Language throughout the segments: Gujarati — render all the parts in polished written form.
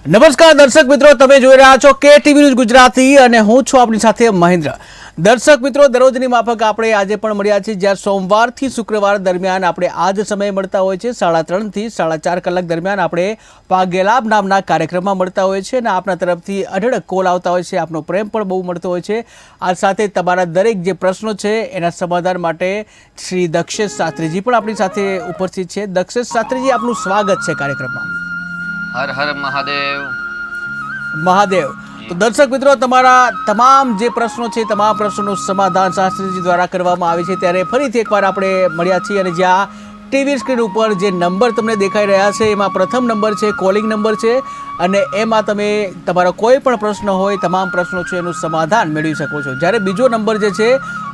નમસ્કાર દર્શક મિત્રો, તમે જોઈ રહ્યા છો કે ટીવી ન્યૂઝ ગુજરાતી અને હું છું આપની સાથે મહેન્દ્ર. દર્શક મિત્રો, દરરોજની માફક આપણે આજે પણ મળ્યા છીએ, જ્યાં સોમવારથી શુક્રવાર દરમિયાન આપણે આ જ સમયે મળતા હોય છે. 3:30 થી 4:30 કલાક દરમિયાન આપણે ભાગ્યલાભ નામના કાર્યક્રમમાં મળતા હોય છે અને આપના તરફથી અઢળક કોલ આવતા હોય છે. આપનો પ્રેમ પણ બહુ મળતો હોય છે. આ સાથે તમારા દરેક જે પ્રશ્નો છે એના સમાધાન માટે શ્રી દક્ષેશ શાસ્ત્રીજી પણ આપણી સાથે ઉપસ્થિત છે. દક્ષેશ શાસ્ત્રીજી, આપનું સ્વાગત છે કાર્યક્રમમાં. હર હર મહાદેવ. મહાદેવ. તો દર્શક મિત્રો, તમારા તમામ જે પ્રશ્નો છે, તમામ પ્રશ્નોનું સમાધાન શાસ્ત્રીજી દ્વારા કરવામાં આવે છે. ત્યારે ફરીથી એકવાર આપણે મળ્યા છીએ અને જ્યાં ટીવી સ્ક્રીન ઉપર જે નંબર તમને દેખાઈ રહ્યા છે એમાં પ્રથમ નંબર છે, કોલિંગ નંબર છે અને એમાં તમે તમારો કોઈ પણ પ્રશ્ન હોય, તમામ પ્રશ્નો છે એનું સમાધાન મેળવી શકો છો. જ્યારે બીજો નંબર જે છે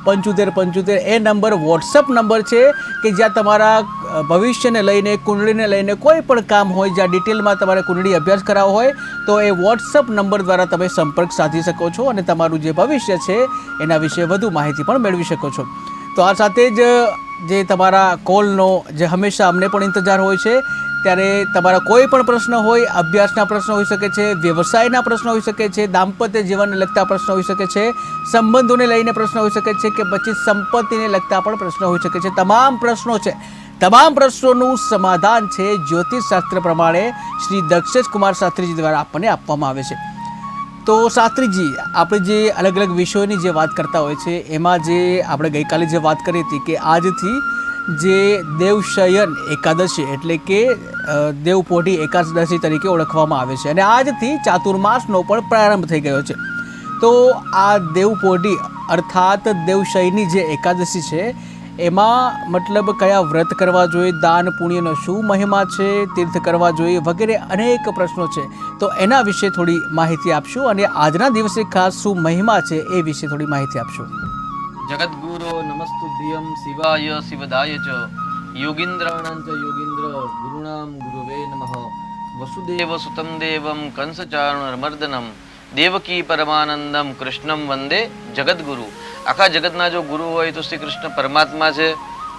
7575, એ નંબર વોટ્સઅપ નંબર છે કે જ્યાં તમારા ભવિષ્યને લઈને, કુંડળીને લઈને કોઈ પણ કામ હોય, જ્યાં ડિટેલમાં તમારે કુંડળી અભ્યાસ કરાવવો હોય તો એ વોટ્સઅપ નંબર દ્વારા તમે સંપર્ક સાધી શકો છો અને તમારું જે ભવિષ્ય છે એના વિશે વધુ માહિતી પણ મેળવી શકો છો. તો આ સાથે જ જે તમારા કોલનો જે હંમેશા અમને પણ ઇંતજાર હોય છે, ત્યારે તમારા કોઈ પણ પ્રશ્ન હોય, અભ્યાસના પ્રશ્નો હોઈ શકે છે, વ્યવસાયના પ્રશ્નો હોઈ શકે છે, દાંપત્ય જીવનને લગતા પ્રશ્નો હોઈ શકે છે, સંબંધોને લઈને પ્રશ્ન હોઈ શકે છે કે પછી સંપત્તિને લગતા પણ પ્રશ્નો હોઈ શકે છે. તમામ પ્રશ્નો છે, તમામ પ્રશ્નોનું સમાધાન છે જ્યોતિષશાસ્ત્ર પ્રમાણે શ્રી દક્ષેશ કુમાર શાસ્ત્રીજી દ્વારા આપણને આપવામાં આવે છે. તો શાસ્ત્રીજી, આપણે જે અલગ અલગ વિષયોની જે વાત કરતા હોય છે એમાં જે આપણે ગઈકાલે જે વાત કરી હતી કે આજથી જે દેવશયન એકાદશી એટલે કે દેવપોઢી એકાદશી તરીકે ઓળખવામાં આવે છે અને આજથી ચાતુર્માસનો પણ પ્રારંભ થઈ ગયો છે. તો આ દેવપોઢી અર્થાત દેવશયની જે એકાદશી છે એમાં મતલબ કયા વ્રત કરવા જોઈએ, દાન પુણ્યનો શું મહિમા છે, તીર્થ કરવા જોઈએ વગેરે અનેક પ્રશ્નો છે. તો એના વિશે થોડી માહિતી આપશો અને આજના દિવસે ખાસ શું મહિમા છે એ વિશે થોડી માહિતી આપશો. જગદગુરો નમસ્તુભ્યમ શિવાય શિવદાય ચ યોગીન્દ્રાણાં ચ યોગીન્દ્ર ગુરુણામ ગુરુવે નમઃ વસુદેવ સુતમ દેવમ કંસચાણૂરમર્દનમ દેવકી પરમાનંદમ કૃષ્ણમ વંદે જગદગુરુ. આખા જગતના જો ગુરુ હોય તો શ્રી કૃષ્ણ પરમાત્મા છે.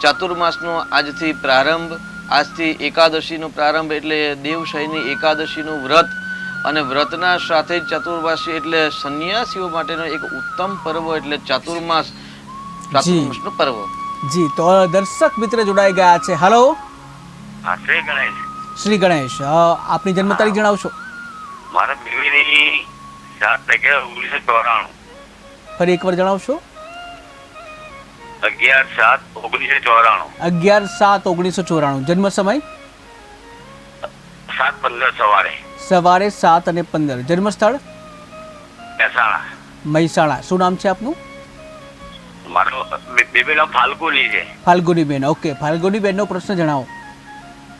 ચાતુર્માસનો આજથી પ્રારંભ, આજથી એકાદશીનો પ્રારંભ એટલે દેવશયની એકાદશીનું વ્રત અને વ્રતના સાથે જ ચાતુર્માસી એટલે સંન્યાસીઓ માટેનો એક ઉત્તમ પર્વ એટલે ચાતુર્માસનું પર્વ. જી, તો દર્શક મિત્ર જોડાઈ ગયા છે. હેલો. શ્રી ગણેશ. શ્રી ગણેશ, આપની જન્મ તારીખ જણાવશો? મારા બેબીની 7/11/1994. ફરી એકવાર જણાવશો? 11/7/1994. 11/7/1994. જન્મ સમય? 7:15 સવારે. સવારે 7:15. જન્મ સ્થળ? મહેસાણા. મહેસાણા. શું નામ છે આપનું? મારો બેબીનો ફાલ્ગુની છે. ફાલ્ગુનીબેન. ઓકે, ફાલ્ગુનીબેનનો પ્રશ્ન જણાવો.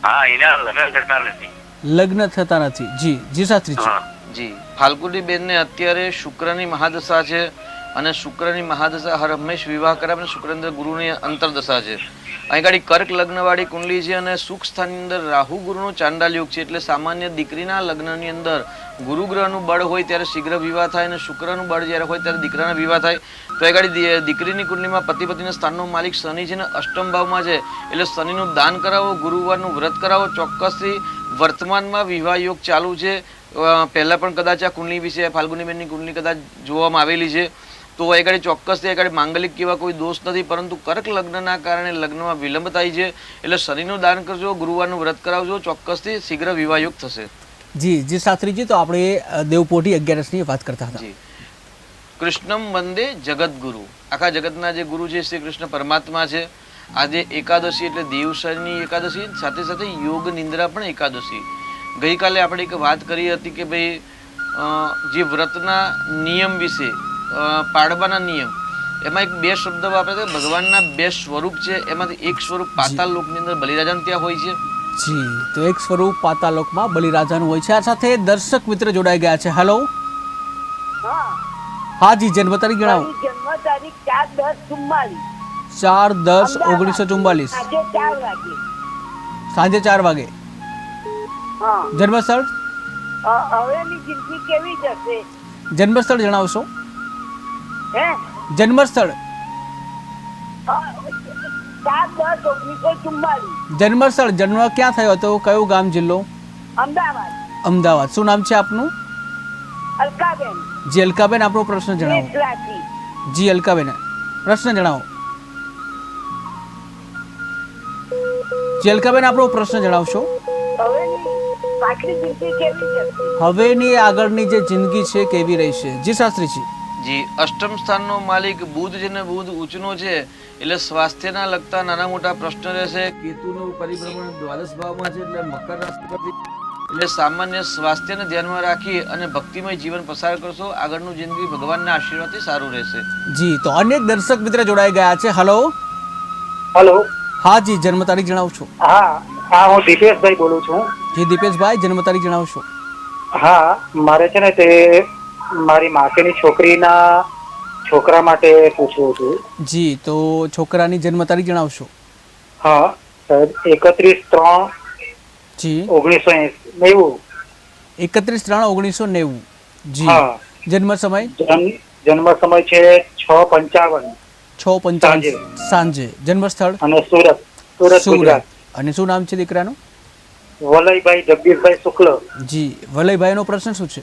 હા, એના લગ્ન થતા નથી. લગ્ન થતા નથી. જી જી શાસ્ત્રીજી. જી, ફાલ્ગુની બેનને અત્યારે શુક્રની મહાદશા છે અને શુક્રની મહાદશા હર હંમેશ વિવાહ કરાવે. શુક્રેન્દ્ર ગુરુની અંતરદશા છે. અહીં ગાડી કર્ક લગ્નવાળી કુંડલી છે અને સુખ સ્થાનની અંદર રાહુ ગુરુનો ચાંડાલ યોગ છે. એટલે સામાન્ય દીકરીના લગ્નની અંદર ગુરુ ગ્રહનું બળ હોય ત્યારે શીઘ્ર વિવાહ થાય અને શુક્રનું બળ જ્યારે હોય ત્યારે દીકરાના વિવાહ થાય. તો એ ગાડી દીકરીની કુંડલીમાં પતિ પતિના સ્થાનનો માલિક શનિ છે ને અષ્ટમ ભાવમાં છે. એટલે શનિનું દાન કરાવો, ગુરુવારનું વ્રત કરાવો. ચોક્કસથી વર્તમાનમાં વિવાહ યોગ ચાલુ છે. પહેલાં પણ કદાચ આ કુંડલી વિશે ફાલ્ગુનીબેનની કુંડલી કદાચ જોવામાં આવેલી છે. તો એ ગાડી ચોક્કસથી એ ગાડી માંગલિક કેવા કોઈ દોષ નથી, પરંતુ કર્ક લગ્નના કારણે લગ્નમાં વિલંબ થાય છે. એટલે શનિનું દાન કરજો, ગુરુવારનું વ્રત કરાવજો, ચોક્કસથી શીઘ્ર વિવાહ યોગ થશે. જી જી શાસ્ત્રીજી, તો આપણે દેવપોઢી 11ની વાત કરતા હતા. જી, કૃષ્ણમ વંદે જગદગુરુ. આખા જગતના જે ગુરુ છે શ્રી કૃષ્ણ પરમાત્મા છે. આજે એકાદશી એટલે દેવશયની એકાદશી, સાથે સાથે યોગ નિંદ્રા પણ એકાદશી. ગઈકાલે આપણે એક વાત કરી હતી કે ભાઈ જે વ્રતના નિયમ વિશે, પાડવાના નિયમ, એમાં એક 2 શબ્દ વાપરે છે. ભગવાનના 2 સ્વરૂપ છે, એમાંથી એક સ્વરૂપ પાતાળ લોકની અંદર બલિરાજાનું ત્યાં હોય છે. જી, તો એક સ્વરૂપ પાતાળ લોકમાં બલિરાજાનું હોય છે. આ સાથે દર્શક મિત્ર જોડાઈ ગયા છે. હેલો. હા જી, જન્મ તારીખ જણાવો. જન્મ તારીખ 4/10/44. 4/10/1944. સાંજે 4 વાગે. જન્મ સ્થળ? હવેની જિંદગી કેવી જશે? જન્મ સ્થળ જણાવશો? હે, જન્મ સ્થળ? 4/10/1944. જન્મ સ્થળ, જન્મ ક્યાં થયો હતો? કયું ગામ, જિલ્લો? અમદાવાદ. અમદાવાદ. શું નામ છે આપનું? અલકાબેન જી અલકાબેન, આપણો પ્રશ્ન જણાવો. દેશલાથી. જી અલકાબેન, પ્રશ્ન જણાવો. જી અલકાબેન, આપણો પ્રશ્ન જણાવશો. હવેની પાછલી જિંદગી કેવી જશે? હવેની આગળની જે જિંદગી છે કેવી રહેશે? જી શાસ્ત્રીજી. જી અષ્ટમ સ્થાનનો માલિક બુધ છે ને બુધ ઉચ્ચનો છે એટલે સ્વાસ્થ્યના લગતા નાના મોટા પ્રશ્ન રહેશે. કેતુનું પરિભ્રમણ દ્વાદશ ભાવમાં છે એટલે મકર રાશિ પરથી એટલે સામાન્ય સ્વાસ્થ્યને ધ્યાનમાં રાખી અને ભક્તિમય જીવન પસાર કરશો. આગળનું જિંદગી ભગવાનના આશીર્વાદથી સારું રહેશે. જી, તો અનેક દર્શક મિત્ર જોડાઈ ગયા છે. હલો. હેલો. હા જી, જન્મ તારીખ જણાવશો. હા હું દીપેશભાઈ બોલું છું. જી દીપેશભાઈ, જન્મ તારીખ જણાવશો. હા, મારે છે ને તે મારી માસીની છોકરીના છોકરા માટે પૂછવું હતું. જી, તો છોકરાની જન્મ તારીખ જણાવશો. હા, 31/3/1990. જી, 31/3/1990. જી, હા. જન્મ સમય જન્મ સમય છે 6:55 6:55 સાંજે. જન્મ સ્થળ અને સુરત સુરત. ગુજરાત. અને શું નામ છે દીકરાનું? વલયભાઈ જગદીશભાઈ શુક્લ. જી, વલયભાઈનો પ્રશ્ન શું છે?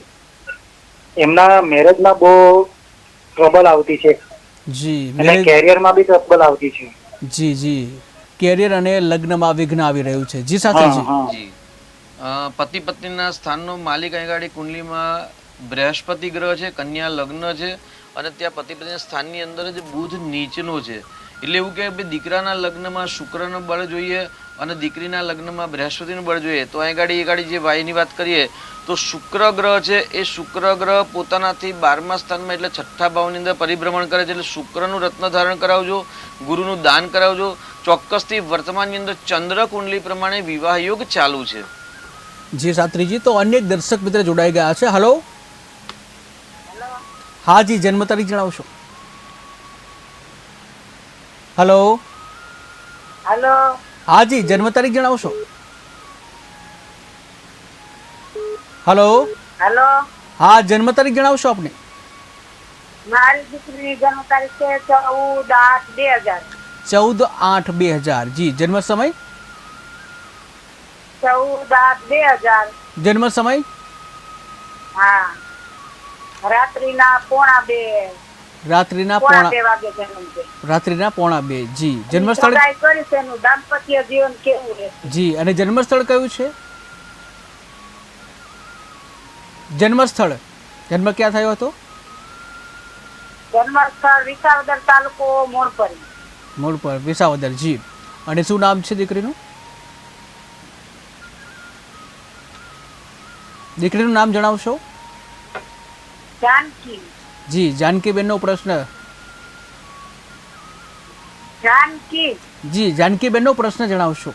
એમના મેરેજમાં બહુ ટ્રબલ આવતી છે જી, અને મેરેજ. કેરિયરમાં બી ટ્રબલ આવતી છે. જી જી, કેરિયર અને લગ્નમાં વિઘ્ન આવી રહ્યું છે. જી હા શાસ્ત્રીજી. હા જી પતિ પત્નીના સ્થાનનો માલિક અહીં ગાડી કુંડલીમાં બૃહસ્પતિ ગ્રહ છે, કન્યા લગ્ન છે અને ત્યાં પતિ પત્નીના સ્થાનની અંદર જ બુધ નીચનો છે. એટલે એવું કે ભાઈ દીકરાના લગ્નમાં શુક્રનું બળ જોઈએ અને દીકરીના લગ્નમાં બૃહસ્પતિનું બળ જોઈએ. તો અહીં ગાડી જે ભાઈની વાત કરીએ તો શુક્ર ગ્રહ છે એ શુક્ર ગ્રહ પોતાનાથી 12મા સ્થાનમાં એટલે 6ઠ્ઠા ભાવની અંદર પરિભ્રમણ કરે છે. એટલે શુક્રનું રત્ન ધારણ કરાવજો, ગુરુનું દાન કરાવજો. ચોક્કસથી વર્તમાનની અંદર ચંદ્ર કુંડલી પ્રમાણે વિવાહ યોગ ચાલુ છે. જી શાસ્ત્રીજી, તો અનેક દર્શક મિત્ર જોડાઈ ગયા છે. હલો. હા જી, જન્મ તારીખ જણાવશો. હલો. હલો. હા જી, જન્મ તારીખ જણાવશો. હલો. હલો. હા, જન્મ તારીખ જણાવશો આપને. મારી દીકરીની જન્મ તારીખ છે 14/8/2000. 14/8/2000. જી, જન્મ સમય 14/8/2000. જન્મ સમય હા, રાત્રિના 1:30. રાત્રિના 1:30 વાગે જન્મ છે. રાત્રિના 1:30. જી, જન્મ સ્થળ. સગાઈ કરી છે, એનું દાંપત્ય જીવન કેવું રહેશે? જી, અને જન્મ સ્થળ કયું છે? જન્મ સ્થળ, જન્મ ક્યાં થયો હતો? જન્મ સ્થળ વિસાવદર તાલુકો મોણપરી. મૂળ પર વિસાવદર. જી, અને શું નામ છે દીકરીનું? દીકરીનું નામ જણાવશો. જાનકી. જી, જાનકીબેનનો પ્રશ્ન. જાનકી. જી, જાનકીબેનનો પ્રશ્ન જણાવશો.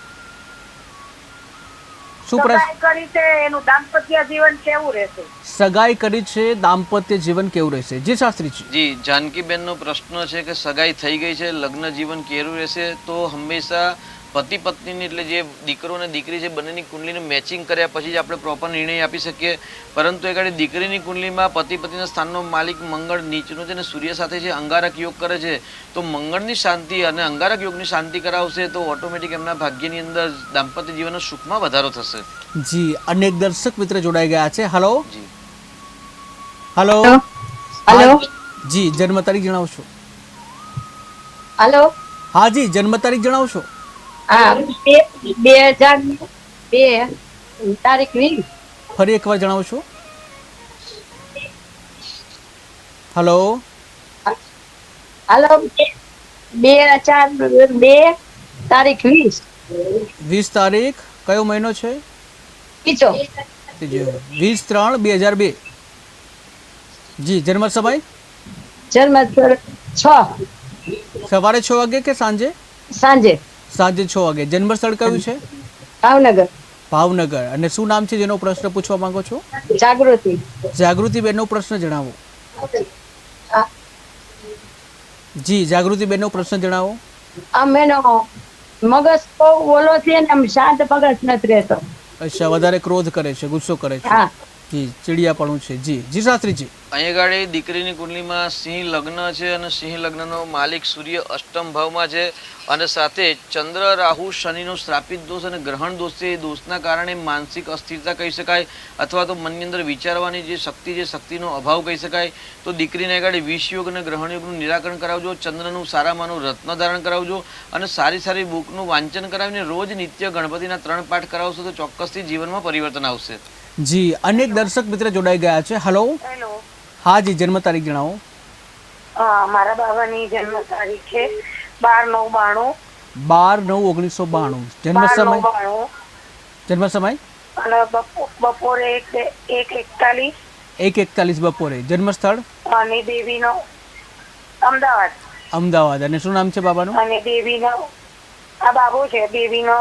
શું પ્રશ્ન? સગાઈ કરી છે, એનું દાંપત્ય જીવન કેવું રહેશે? સગાઈ કરી છે, દાંપત્ય જીવન કેવું રહેશે? જી શાસ્ત્રીજી. જી જાનકીબેનનો પ્રશ્ન છે કે સગાઈ થઈ ગઈ છે, લગ્ન જીવન કેવું રહેશે? તો હંમેશા પતિ પત્નીની એટલે જે દીકરો અને દીકરી છે બંનેની કુંડલીનું મેચિંગ કર્યા પછી જ આપણે પ્રોપર નિર્ણય આપી શકીએ. પરંતુ એ દીકરીની કુંડલીમાં પતિ પત્નીના સ્થાનનો માલિક મંગળ નીચનો છે અને સૂર્ય સાથે છે, અંગારક યોગ કરે છે. તો મંગળની શાંતિ અને અંગારક યોગની શાંતિ કરાવશે તો ઓટોમેટિક એમના ભાગ્યની અંદર દાંપત્ય જીવનના સુખમાં વધારો થશે. જી, અનેક દર્શક મિત્ર જોડાઈ ગયા છે. હલો. જી હલો. હલો. જી, જન્મ તારીખ જણાવશો. હલો. હા જી, જન્મ તારીખ જણાવશો. હા, 2002 તારીખ 20. ફરી એકવાર જણાવશો. હલો. હલો. 2002 તારીખ 20. 20 તારીખ કયો મહિનો છે? બીજો 20/3/2002. જી, જન્મ સમય જન્મ 6 સવારે 6 વાગે કે સાંજે? સાંજે સાંજે 6 વાગે. જન્મ સ્થળ કયું છે? ભાવનગર. ભાવનગર. અને શું નામ છે જેનો પ્રશ્ન પૂછવા માંગો છો? જાગૃતિ. જાગૃતિબેનનો પ્રશ્ન જણાવો. જી, જાગૃતિબેનનો પ્રશ્ન જણાવો. આમ એનો મગજ બહુ ઓલો છે ને આમ શાંત મગજ નથી રહેતો. અચ્છા, વધારે ક્રોધ કરે છે, ગુસ્સો કરે છે. હા જી ચીડિયાપણું છે. જી જી શાસ્ત્રીજી. અહીંયા ગાડી દીકરીની કુંડલીમાં સિંહ લગ્ન છે અને સિંહ લગ્નનો માલિક સૂર્ય અષ્ટમ ભાવમાં છે અને સાથે ચંદ્ર રાહુ શનિનો શ્રાપિત દોષ અને ગ્રહણ દોષ છે. એ દોષના કારણે માનસિક અસ્થિરતા કહી શકાય અથવા તો મનની અંદર વિચારવાની જે શક્તિનો અભાવ કહી શકાય. તો દીકરીને ગાડી વિષ યોગ અને ગ્રહણ યોગનું નિરાકરણ કરાવજો, ચંદ્રનું સારામાંનું રત્ન ધારણ કરાવજો અને સારી સારી બુકનું વાંચન કરાવીને રોજ નિત્ય ગણપતિના 3 પાઠ કરાવશો તો ચોક્કસથી જીવનમાં પરિવર્તન આવશે. જી અનેક દર્શક મિત્ર જોડાઈ ગયા છે. હલો. હેલો. હા જી જન્મ તારીખ જણાવો. મારા બાબાની જન્મ તારીખ છે 12/9/92. 12/9/1992. જન્મ સમય 12/9/92. જન્મ સમય અને બપોરે 1:41. 1:41 બપોરે. જન્મ સ્થળ અને દેવીનો અમદાવાદ. અમદાવાદ. અને શું નામ છે બાબાનું? અને દેવીનો આ બાબો છે દેવીનો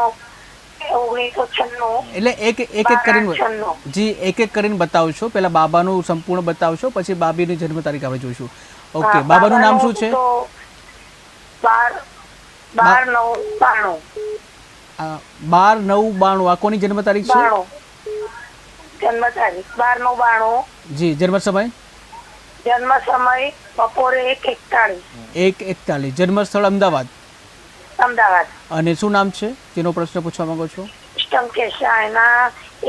1996. એટલે એક એક કરીને 12/96. જી એક કરીને બતાવશો. પહેલા બાબાનું સંપૂર્ણ બતાવશો, પછી બાબીની જન્મ તારીખ આપણે જોઈશું. ઓકે, બાબાનું નામ શું છે? 12/9/92. 12/9/92. આ કોની જન્મ તારીખ છે? 92 જન્મ તારીખ 12/9/92. જી જન્મ સમય જન્મ સમય બપોરે 1:41. 1:41. જન્મ સ્થળ અમદાવાદ. અમદાવાદ. અને શું નામ છે જેનો પ્રશ્ન પૂછવા માંગો છો? સ્ટમકેશા. એના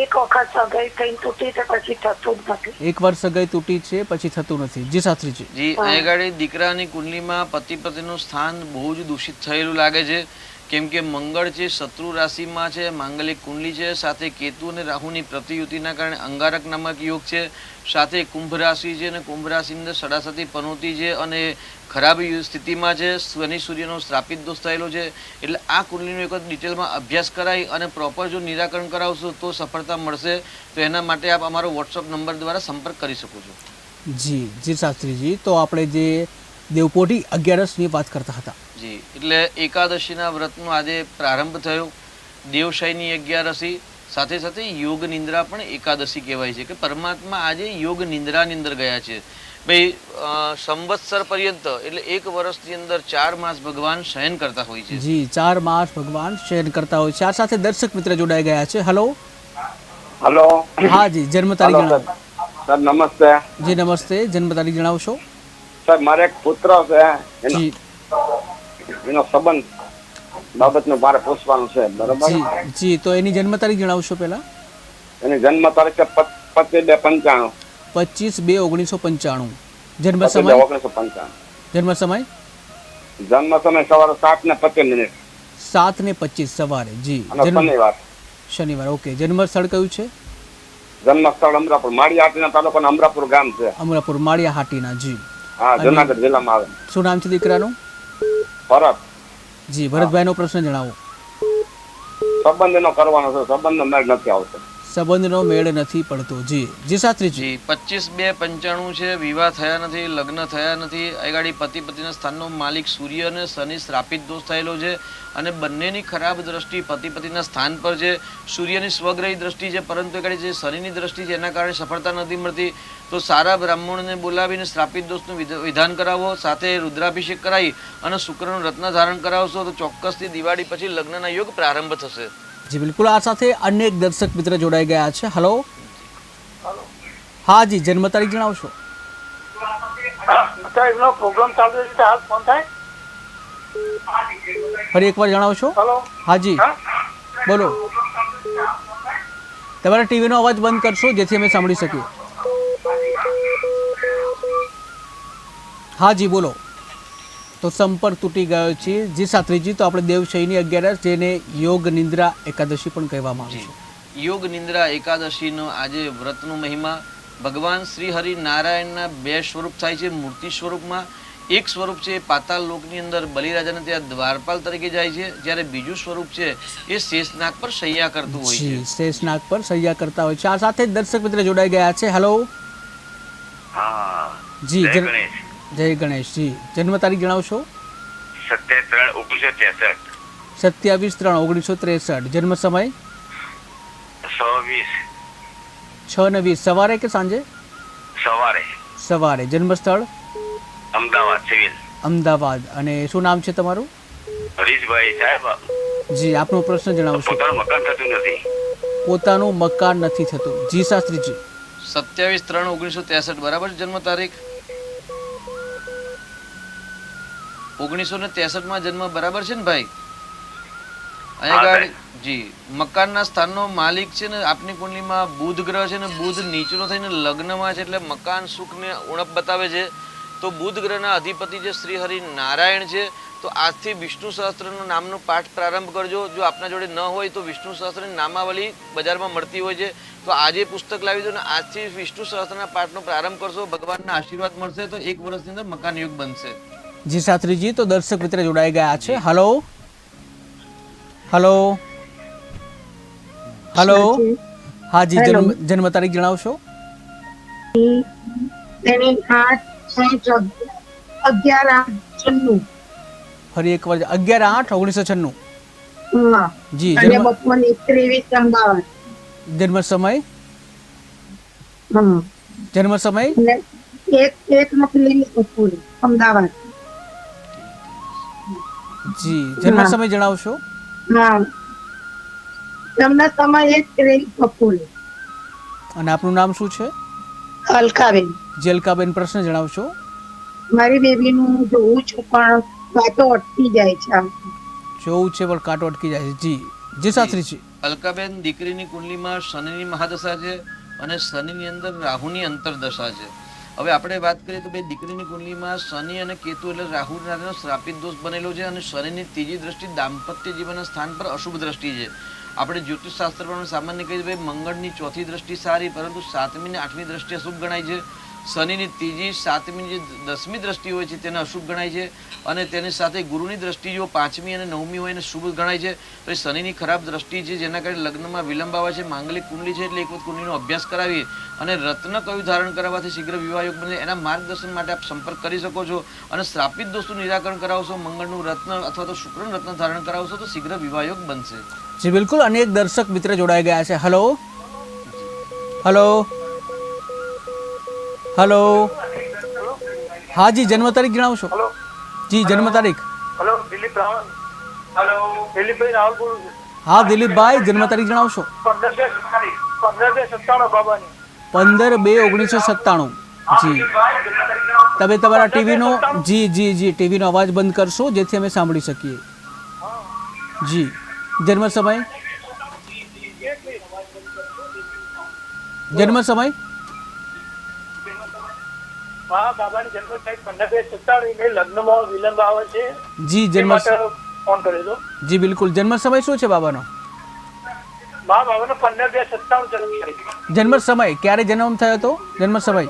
એક વખત સગાઈ થઈને તૂટી તો પછી થતું જ નથી. એક વર્ષ સગાઈ તૂટી છે પછી થતું નથી. જી શાસ્ત્રીજી. જી અહીંયા ગાડી દીકરાની કુંડલીમાં પતિ પત્નીનું સ્થાન બહુ જ દૂષિત થયેલું લાગે છે. કેમ કે મંગળ છે શત્રુ રાશિમાં છે, માંગલિક કુંડલી છે, સાથે કેતુ અને રાહુની પ્રતિયુતિના કારણે અંગારક નામક યોગ છે, સાથે કુંભ રાશિ છે અને કુંભ રાશિની અંદર સડાસતી પનોતી છે અને ખરાબ સ્થિતિમાં છે. શનિ સૂર્યનો શ્રાપિત દોષ થયેલો છે. એટલે આ કુંડલીનો એક વખત ડિટેલમાં અભ્યાસ કરાવી અને પ્રોપર જો નિરાકરણ કરાવશો તો સફળતા મળશે. તો એના માટે આપ અમારો વોટ્સઅપ નંબર દ્વારા સંપર્ક કરી શકો છો. જી જી શાસ્ત્રીજી. તો આપણે જે દેવપોઢી 11ની વાત કરતા હતા. જી એટલે એકાદશીના વ્રતનો આજે પ્રારંભ થયો. દેવશયની 11 સાથે સાથે યોગ નિંદ્રા પણ એકાદશી કહેવાય છે કે પરમાત્મા આજે યોગ નિંદ્રાની અંદર ગયા છે. ભાઈ સંવત્સર પર્યંત એટલે 1 વર્ષની અંદર 4 માસ ભગવાન શયન કરતા હોય છે. જી 4 માસ ભગવાન શયન કરતા હોય છે. આ સાથે દર્શક મિત્ર જોડાઈ ગયા છે. હલો. હલો. હા જી જન્મ તારીખ જણાવો. સર નમસ્તે. જી નમસ્તે. જન્મ તારીખ જણાવશો? સર મારે એક પુત્ર છે, જી એનો સંબંધ બાબતનું મારે પૂછવાનું છે. બરોબર? જી જી. તો એની જન્મ તારીખ જણાવશો પહેલા? એની જન્મ તારીખ 25/2/95. 25/2/1995. જન્મ સમય 1995. જન્મ સમય જન્મ સમય સવારે 7:25. 7:25 સવારે. જી અને શનિવાર. શનિવાર. ઓકે. જન્મ સ્થળ કયું છે? જન્મ સ્થળ અમરાપુર, માળિયાહાટીના તાલુકાનું અમરાપુર ગામ છે. અમરાપુર માળિયાહાટીના. જી હા, જુનાગઢ જિલ્લામાં આવે. શું નામ છે દીકરાનું? ભરત. જી ભરતભાઈનો પ્રશ્ન જણાવો. સંબંધ એનો કરવાનો છે, સંબંધનો મેળ નથી આવતો. સંબંધનો મેળ નથી પડતો. જી જી શાસ્ત્રીજી. જી 25/2/95 છે. વિવાહ થયા નથી, લગ્ન થયા નથી. આ ગાડી પતિ પત્નીના સ્થાનનો માલિક સૂર્ય અને શનિ શ્રાપિત દોષ થયેલો છે અને બંનેની ખરાબ દ્રષ્ટિ પતિ પત્નીના સ્થાન પર છે. સૂર્યની સ્વગ્રહી દ્રષ્ટિ છે, પરંતુ એ ગાડી જે શનિની દ્રષ્ટિ છે એના કારણે સફળતા નથી મળતી. તો સારા બ્રાહ્મણને બોલાવીને શ્રાપિત દોષનું વિધાન કરાવો, સાથે રુદ્રાભિષેક કરાવી અને શુક્રનું રત્ન ધારણ કરાવશો તો ચોક્કસથી દિવાળી પછી લગ્નના યોગ પ્રારંભ થશે. જી બિલકુલ. આ સાથે અનેક દર્શક મિત્ર જોડાઈ ગયા છે. હલો. હા જી જન્મ તારીખ જણાવશો? પ્રોગ્રામ ચાલુ છે, હાલ ફોન થાય. ફરી એકવાર જણાવશો? હલો. હા જી બોલો. તમારા ટીવીનો અવાજ બંધ કરશો જેથી અમે સાંભળી શકીએ. હા જી બોલો. તો સંપર્ક તૂટી ગયો છે. જી શાસ્ત્રીજી. તો આપણે દેવશયની 11 જેને યોગ નિંદ્રા એકાદશી પણ કહેવામાં આવે છે. યોગ નિંદ્રા એકાદશીનો આજે વ્રતનો મહિમા. ભગવાન શ્રી હરિ નારાયણના 2 સ્વરૂપ થાય છે મૂર્તિ સ્વરૂપમાં. એક સ્વરૂપ છે એ પાતાળ લોકની અંદર બલિરાજાને ત્યાં દ્વારપાલ તરીકે જાય છે, જ્યારે બીજું સ્વરૂપ છે એ શેષનાગ પર શૈયા કરતું હોય છે. શેષનાગ પર શૈયા કરતા હોય છે. આ સાથે દર્શક મિત્ર જોડાઈ ગયા છે. હેલો. હા. જી જય ગણેશ. જય ગણેશ. જી જન્મ તારીખ જણાવશો? 27/3/1963. 27/3/1963. જન્મ સમય 6:20 6:20 સવારે કે સાંજે? સવારે. સવારે. જન્મ સ્થળ અમદાવાદ સિવિલ. અમદાવાદ. અને શું નામ છે તમારું? હરીશભાઈ સાહેબ. જી આપનો પ્રશ્ન જણાવશો? પોતાનું મકાન થતું નથી. પોતાનું મકાન નથી થતું. જી શાસ્ત્રીજી. 27/3/1963 બરાબર છે જન્મ તારીખ? 1963 માં જન્મ બરાબર છે ને ભાઈ? અહીંયા આગળ જી મકાનના સ્થાનનો માલિક છે ને આપની કુંડલીમાં બુધ ગ્રહ છે ને બુધ નીચલો થઈને લગ્નમાં છે એટલે મકાન સુખને ઉણપ બતાવે છે. તો બુધ ગ્રહના અધિપતિ જે શ્રી હરિ નારાયણ છે. તો આજથી વિષ્ણુ સહસ્ત્રનો નામનો પાઠ પ્રારંભ કરજો. જો આપના જોડે ન હોય તો વિષ્ણુ સહસ્ત્રની નામાવલી બજારમાં મળતી હોય છે, તો આજે પુસ્તક લાવી દો ને આજથી વિષ્ણુ સહસ્ત્રના પાઠનો પ્રારંભ કરશો. ભગવાનના આશીર્વાદ મળશે તો 1 વર્ષની અંદર મકાન યોગ બનશે. જી શાસ્ત્રીજી, તો દર્શક મિત્ર જોડાઈ ગયા છે. હલો હલો હલો હા જી, જન્મ તારીખ જણાવશો? તેની 8/6/11/96. ફરી એકવાર 11/8/1996. હા. જી. અને બપોરે 23 અમદાવાદ. જન્મ સમય? હા. જન્મ સમય? અને એક નકલી કપૂર અમદાવાદ. જી. જન્મ સમય જણાવશો? હા. જન્મ સમય એક કપૂર. અને આપનું નામ શું છે? અલકાબેન. જેલકાબેન, પ્રશ્ન જણાવશો? મારી બેબીનું જોઉં છું પણ વાતો અટકી જાય છે. જોવું છે પણ કાંટો અટકી જાય છે. જી જી શાસ્ત્રીજી. અલકાબેન, દીકરીની કુંડલીમાં શનિની મહાદશા છે અને શનિની અંદર રાહુની અંતરદશા છે. હવે આપણે વાત કરીએ તો ભાઈ દીકરીની કુંડલીમાં શનિ અને કેતુ એટલે રાહુ રાજાનો શ્રાપિત દોષ બનેલો છે અને શનિની ત્રીજી દ્રષ્ટિ દાંપત્ય જીવનના સ્થાન પર અશુભ દ્રષ્ટિ છે. આપણે જ્યોતિષ શાસ્ત્ર પ્રમાણે સામાન્ય કહીએ ભાઈ મંગળની ચોથી દ્રષ્ટિ સારી, પરંતુ 7મી અને 8મી દ્રષ્ટિ અશુભ ગણાય છે. શનિની ત્રીજી 7મી જે 10મી દ્રષ્ટિ હોય છે તેને અશુભ ગણાય છે અને તેની સાથે ગુરુની દ્રષ્ટિ જો 5મી અને 9મી હોય એને શુભ ગણાય છે. તો એ શનિની ખરાબ દ્રષ્ટિ છે જેના કારણે લગ્નમાં વિલંબ આવે છે. માંગલિક કુંડલી છે એટલે એક વખત કુંડલીનો અભ્યાસ કરાવી અને રત્ન કયું ધારણ કરાવવાથી શીઘ્ર વિવાહ યોગ બને એના માર્ગદર્શન માટે આપ સંપર્ક કરી શકો છો. અને શ્રાપિત દોષનું નિરાકરણ કરાવશો, મંગળનું રત્ન અથવા તો શુક્રનું રત્ન ધારણ કરાવશો તો શીઘ્ર વિવાહ યોગ બનશે. જી બિલકુલ. અને એક દર્શક મિત્ર જોડાઈ ગયા છે. હલો હલો હલો હા જી, જન્મ તારીખ જણાવશો? જી, જન્મ તારીખ? હેલો, દિલીપ રાવલ. હેલો, દિલીપભાઈ રાવલ બોલું છું. હા દિલીપભાઈ, જન્મ તારીખ જણાવશો? 15/2/97 બાબાની. 15/2/1997. જી. તમે તમારા ટીવીનો ટીવીનો અવાજ બંધ કરશો જેથી અમે સાંભળી શકીએ. જી. જન્મ સમય? જન્મ સમય? હા, બાબાની જન્મ તારીખ 15/2/97. લગ્નમાં વિલંબ આવે છે. જી. જન્મ ફોન કર્યો હતો. જી બિલકુલ. જન્મ સમય શું છે બાબાનો? બાબાનો 15/2/97 જન્મ તારીખ. જન્મ સમય ક્યારે જન્મ થયો હતો? જન્મ સમય?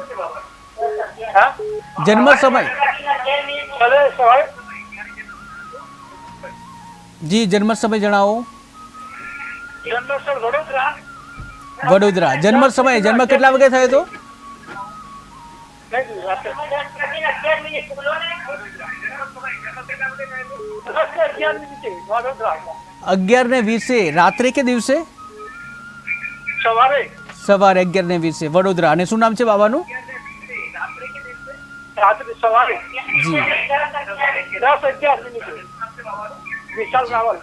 હા, જન્મ સમય? કાલે સવારે. જી. જન્મ સમય જણાવો. જન્મ સ્થળ વડોદરા. વડોદરા. જન્મ સમય, જન્મ કેટલા વાગે થયો હતો? 11:20 રાત્રે કે દિવસે? સવારે. સવારે 11:20 વડોદરા. અને શું નામ છે બાબાનું? રાત્રે સવારે. જી 10:11 વિશાલ રાવલ.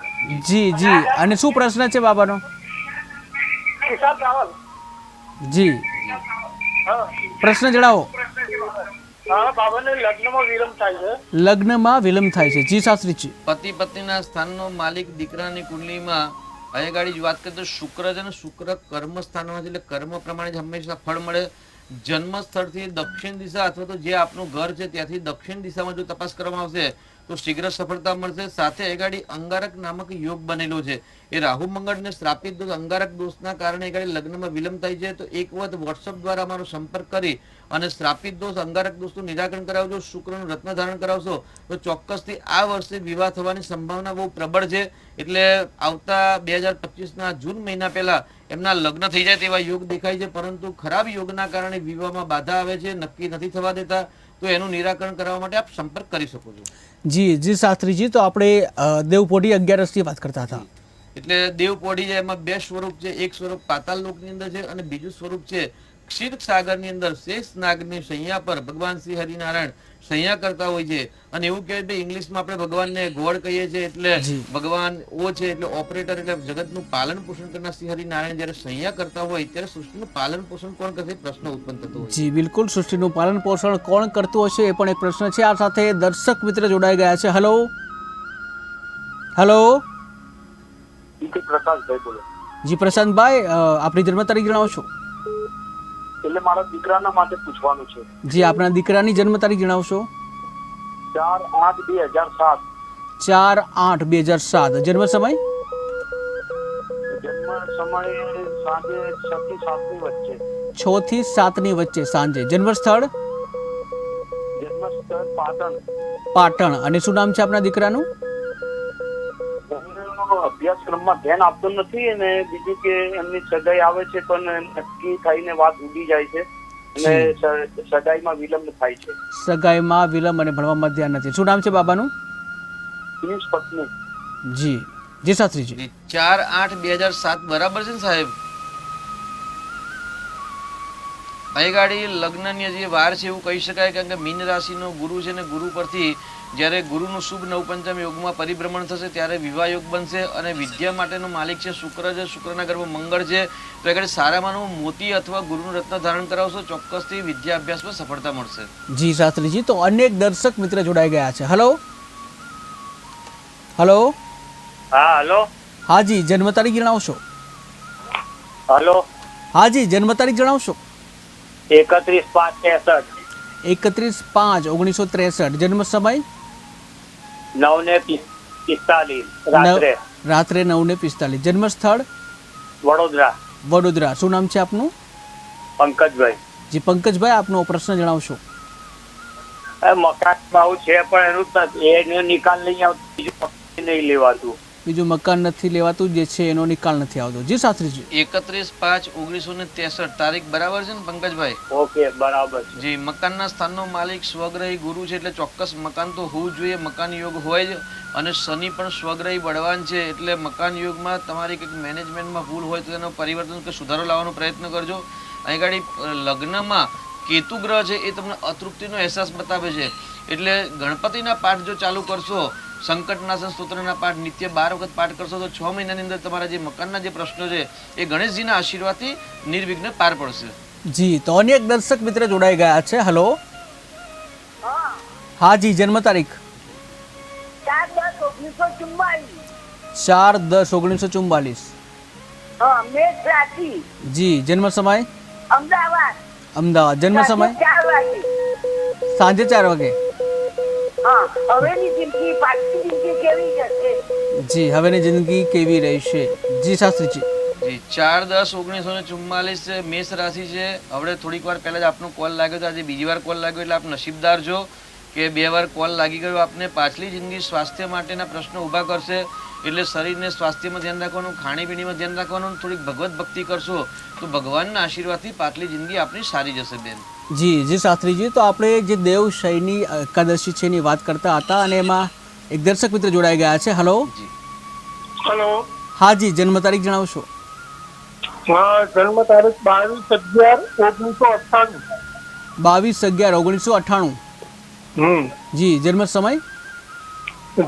જી જી. અને શું પ્રશ્ન છે બાબાનો? વિશાલ રાવલ. જી. હા, પ્રશ્ન જણાવો. હા, બાબાને લગ્નમાં વિલંબ થાય છે. લગ્નમાં વિલંબ થાય છે. જી શાસ્ત્રીજી. પતિ પત્નીના સ્થાનનો માલિક દીકરાની કુંડલીમાં અહીંયા ગાડી વાત કરીએ તો શુક્ર છે ને શુક્ર કર્મ સ્થાનમાં છે એટલે કર્મ પ્રમાણે જ હંમેશા ફળ મળે. જન્મ સ્થળથી દક્ષિણ દિશા અથવા તો જે આપનું ઘર છે ત્યાંથી દક્ષિણ દિશામાં જો તપાસ કરવામાં આવશે તો શીઘ્ર સફળતા મળશે. સાથે એ ગાડી અંગારક નામક યોગ બનેલો છે. એ રાહુ મંગળને શ્રાપિત દોષ અંગારક દોષના કારણે એ ગાડી લગ્નમાં વિલંબ થાય છે. તો એક વખત વોટ્સઅપ દ્વારા અમારો સંપર્ક કરી અને શ્રાપિત દોષ અંગારક દોષનું નિરાકરણ કરાવજો, શુક્રનું રત્ન ધારણ કરાવશો તો ચોક્કસથી આ વર્ષે વિવાહ થવાની સંભાવના બહુ પ્રબળ છે. એટલે આવતા 2025ના જૂન મહિના પહેલા એમના લગ્ન થઈ જાય તેવા યોગ દેખાય છે. પરંતુ ખરાબ યોગના કારણે વિવાહમાં બાધા આવે છે, નક્કી નથી થવા દેતા. તો એનું નિરાકરણ કરવા માટે આપ સંપર્ક કરી શકો છો. જી જી શાસ્ત્રીજી. તો આપણે દેવપોઢી 11 વાત કરતા હતા. એટલે દેવપોઢી છે એમાં 2 સ્વરૂપ છે. એક સ્વરૂપ પાતાળ લોકની અંદર છે અને બીજું સ્વરૂપ છે ક્ષીર સાગરની અંદર શેષ નાગની શૈયા પર ભગવાન શ્રી હરિનારાયણ શૈયા કરતા હોય છે અને એવું કહે છે ઇંગ્લિશમાં આપણે ભગવાનને ગોડ કહીએ છીએ એટલે ભગવાન ઓ છે એટલે ઓપરેટર એટલે જગતનું પાલન પોષણ કરનાર શ્રી હરિનારાયણ જ્યારે શૈયા કરતા હોય ત્યારે સૃષ્ટિનું પાલન પોષણ કોણ કરશે પ્રશ્ન ઉત્પન્ન થતો હોય. જી બિલકુલ, સૃષ્ટિનું પાલન પોષણ કોણ કરતું હશે એ પણ એક પ્રશ્ન છે. આ સાથે દર્શક મિત્ર જોડાઈ ગયા છે. હેલો હેલો પ્રકાશભાઈ બોલો. જી પ્રશાંતભાઈ, આપની જન્મ તારીખ જણાવશો? એટલે મારા દીકરાના માટે પૂછવાનું છે. જી, આપના દીકરાની જન્મ તારીખ જણાવશો? 4/8/2007. 4/8/2007. જન્મ સમય? જન્મ સમય સાંજે 6 થી 7 ની વચ્ચે. 6 થી 7 ની વચ્ચે સાંજે. જન્મ સ્થળ? જન્મ સ્થળ પાટણ. પાટણ. અને શું નામ છે આપના દીકરાનું? અભ્યાસક્રમમાં ધ્યાન આપતો નથી અને બીજું કે એમની સગાઈ આવે છે પણ નક્કી થઈને વાત ઉડી જાય છે અને સગાઈમાં વિલંબ થાય છે. સગાઈમાં વિલંબ અને ભણવામાં ધ્યાન નથી. શું નામ છે બાબાનું? પ્રિન્સ પત્ની. જી જી શાસ્ત્રીજી. 4/8/2007 બરાબર છે ને સાહેબ? અહીં ગાડી લગ્નની જે વાર છે એવું કહી શકાય કારણ કે મીન રાશિનો ગુરુ છે ને ગુરુ પરથી જ્યારે ગુરુનું શુભ નવપંચમ યોગમાં પરિભ્રમણ થશે ત્યારે વિવાહ યોગ બનશે અને વિદ્યા માટેનો માલિક છે શુક્ર છે, શુક્રના ગર્ભ મંગળ છે. તો એ સારામાંનું મોતી અથવા ગુરુનું રત્ન ધારણ કરાવશો ચોક્કસથી વિદ્યા અભ્યાસમાં સફળતા મળશે. જી શાસ્ત્રીજી, તો અનેક દર્શક મિત્ર જોડાઈ ગયા છે. હેલો હેલો હા હલો. હાજી, જન્મ તારીખ જણાવશો? હલો. હાજી, જન્મ તારીખ જણાવશો? 31/5/63. 31/5/1963. જન્મ સમય? 9:45 રાત્રે. રાત્રે 9:45. જન્મ સ્થળ? વડોદરા. વડોદરા. શું નામ છે આપનું? પંકજભાઈ. જી પંકજભાઈ, આપનો પ્રશ્ન જણાવશો? મકાન ભાવ છે પણ એનું જ નથી, એનો નિકાલ નહીં આવતો, બીજું નહીં લેવાતું. બીજું મકાન નથી લેવાતું, જે છે એનો નિકાલ નથી આવતો. જી શાસ્ત્રીજી. 31/5/1963 તારીખ બરાબર છે ને પંકજભાઈ? ઓકે બરાબર છે. જી, મકાનના સ્થાનનો માલિક સ્વગ્રહી ગુરુ છે એટલે ચોક્કસ મકાન તો હોવું જોઈએ, મકાન યોગ હોય જ. અને શનિ પણ સ્વગ્રહી બળવાન છે એટલે મકાન યોગમાં તમારી કંઈક મેનેજમેન્ટમાં ભૂલ હોય તો તેનો પરિવર્તન કે સુધારો લાવવાનો પ્રયત્ન કરજો. અહીં ગાડી લગ્નમાં કેતુ ગ્રહ છે એ તમને અતૃપ્તિનો અહેસાસ બતાવે છે એટલે ગણપતિના પાઠ જો ચાલુ કરશો, સંકટનાશન સ્તોત્રના પાઠ નિત્ય 12 વખત પાઠ કરશો તો 6 મહિનાની અંદર તમારા જે મકાનના જે પ્રશ્નો છે એ ગણેશજીના આશીર્વાદથી નિર્વિઘ્ન પાર પડશે. જી, તો અનેક દર્શક મિત્ર જોડાઈ ગયા છે. હેલો હાજી, જન્મ તારીખ? 4/10/1944. મેષ રાશિ. જી, જન્મ સમય? અમદાવાદ. અમદાવાદ. જન્મ સમય? 4 વાગે. સાંજે 4 વાગે. હવેની જિંદગી પાછી જિંદગી કેવી જશે? જી, હવેની જિંદગી કેવી રહેશે? જી શાસ્ત્રીજી. જી, 4/10/1944 મેષ રાશિ છે. હવે થોડીક વાર પહેલા જ આપનો કોલ લાગ્યો હતો, આજે બીજી વાર કોલ લાગ્યો એટલે આપ નસીબદાર છો કે 2 વાર કોલ લાગી ગયો. આપને પાછલી જિંદગી સ્વાસ્થ્ય માટેના પ્રશ્નો ઊભા કરશે એટલે શરીરને સ્વાસ્થ્યમાં ધ્યાન રાખવાનું, ખાણીપીણીમાં ધ્યાન રાખવાનું, થોડીક ભગવત ભક્તિ કરશો તો ભગવાનના આશીર્વાદથી પાછલી જિંદગી આપની સારી જશે બેન. જી જી શાસ્ત્રીજી, તો આપણે જે દેવ શયની એકાદશી છે એની વાત કરતા હતા અને એમાં એક દર્શક મિત્ર જોડાઈ ગયા છે. હેલો જી. હલો. હાજી, જન્મ તારીખ જણાવશો? હા, જન્મ તારીખ 22/11/1998. 22/11/1998. જી, જન્મ સમય?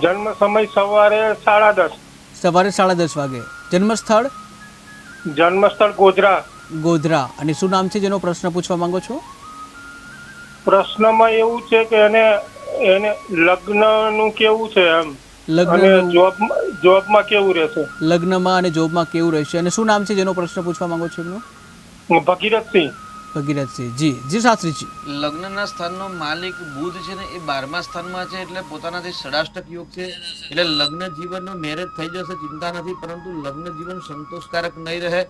જન્મ સમય સવારે 10:30. સવારે 10:30 વાગે. જન્મ સ્થળ? જન્મ સ્થળ ગોધરા. ગોધરા. અને શું નામ છે જેનો પ્રશ્ન પૂછવા માંગો છો? પ્રશ્નમાં એવું છે કે એને લગ્નનું કેવું છે એમ, લગ્ન, અને જોબમાં કેવું રહેશે? લગ્નમાં અને જોબમાં કેવું રહેશે? અને શું નામ છે જેનો પ્રશ્ન પૂછવા માંગો છો એમનું? ભગીરથસિંહ. ભગીરથસિંહ. જી જી શાસ્ત્રીજી. લગ્નના સ્થાનનો માલિક બુધ છે ને એ 12મા સ્થાનમાં છે એટલે પોતાનાથી ષડાષ્ટક યોગ છે એટલે લગ્ન જીવનનો મેરેજ થઈ જશે, ચિંતા નથી. પરંતુ લગ્ન જીવન સંતોષકારક નહીં રહે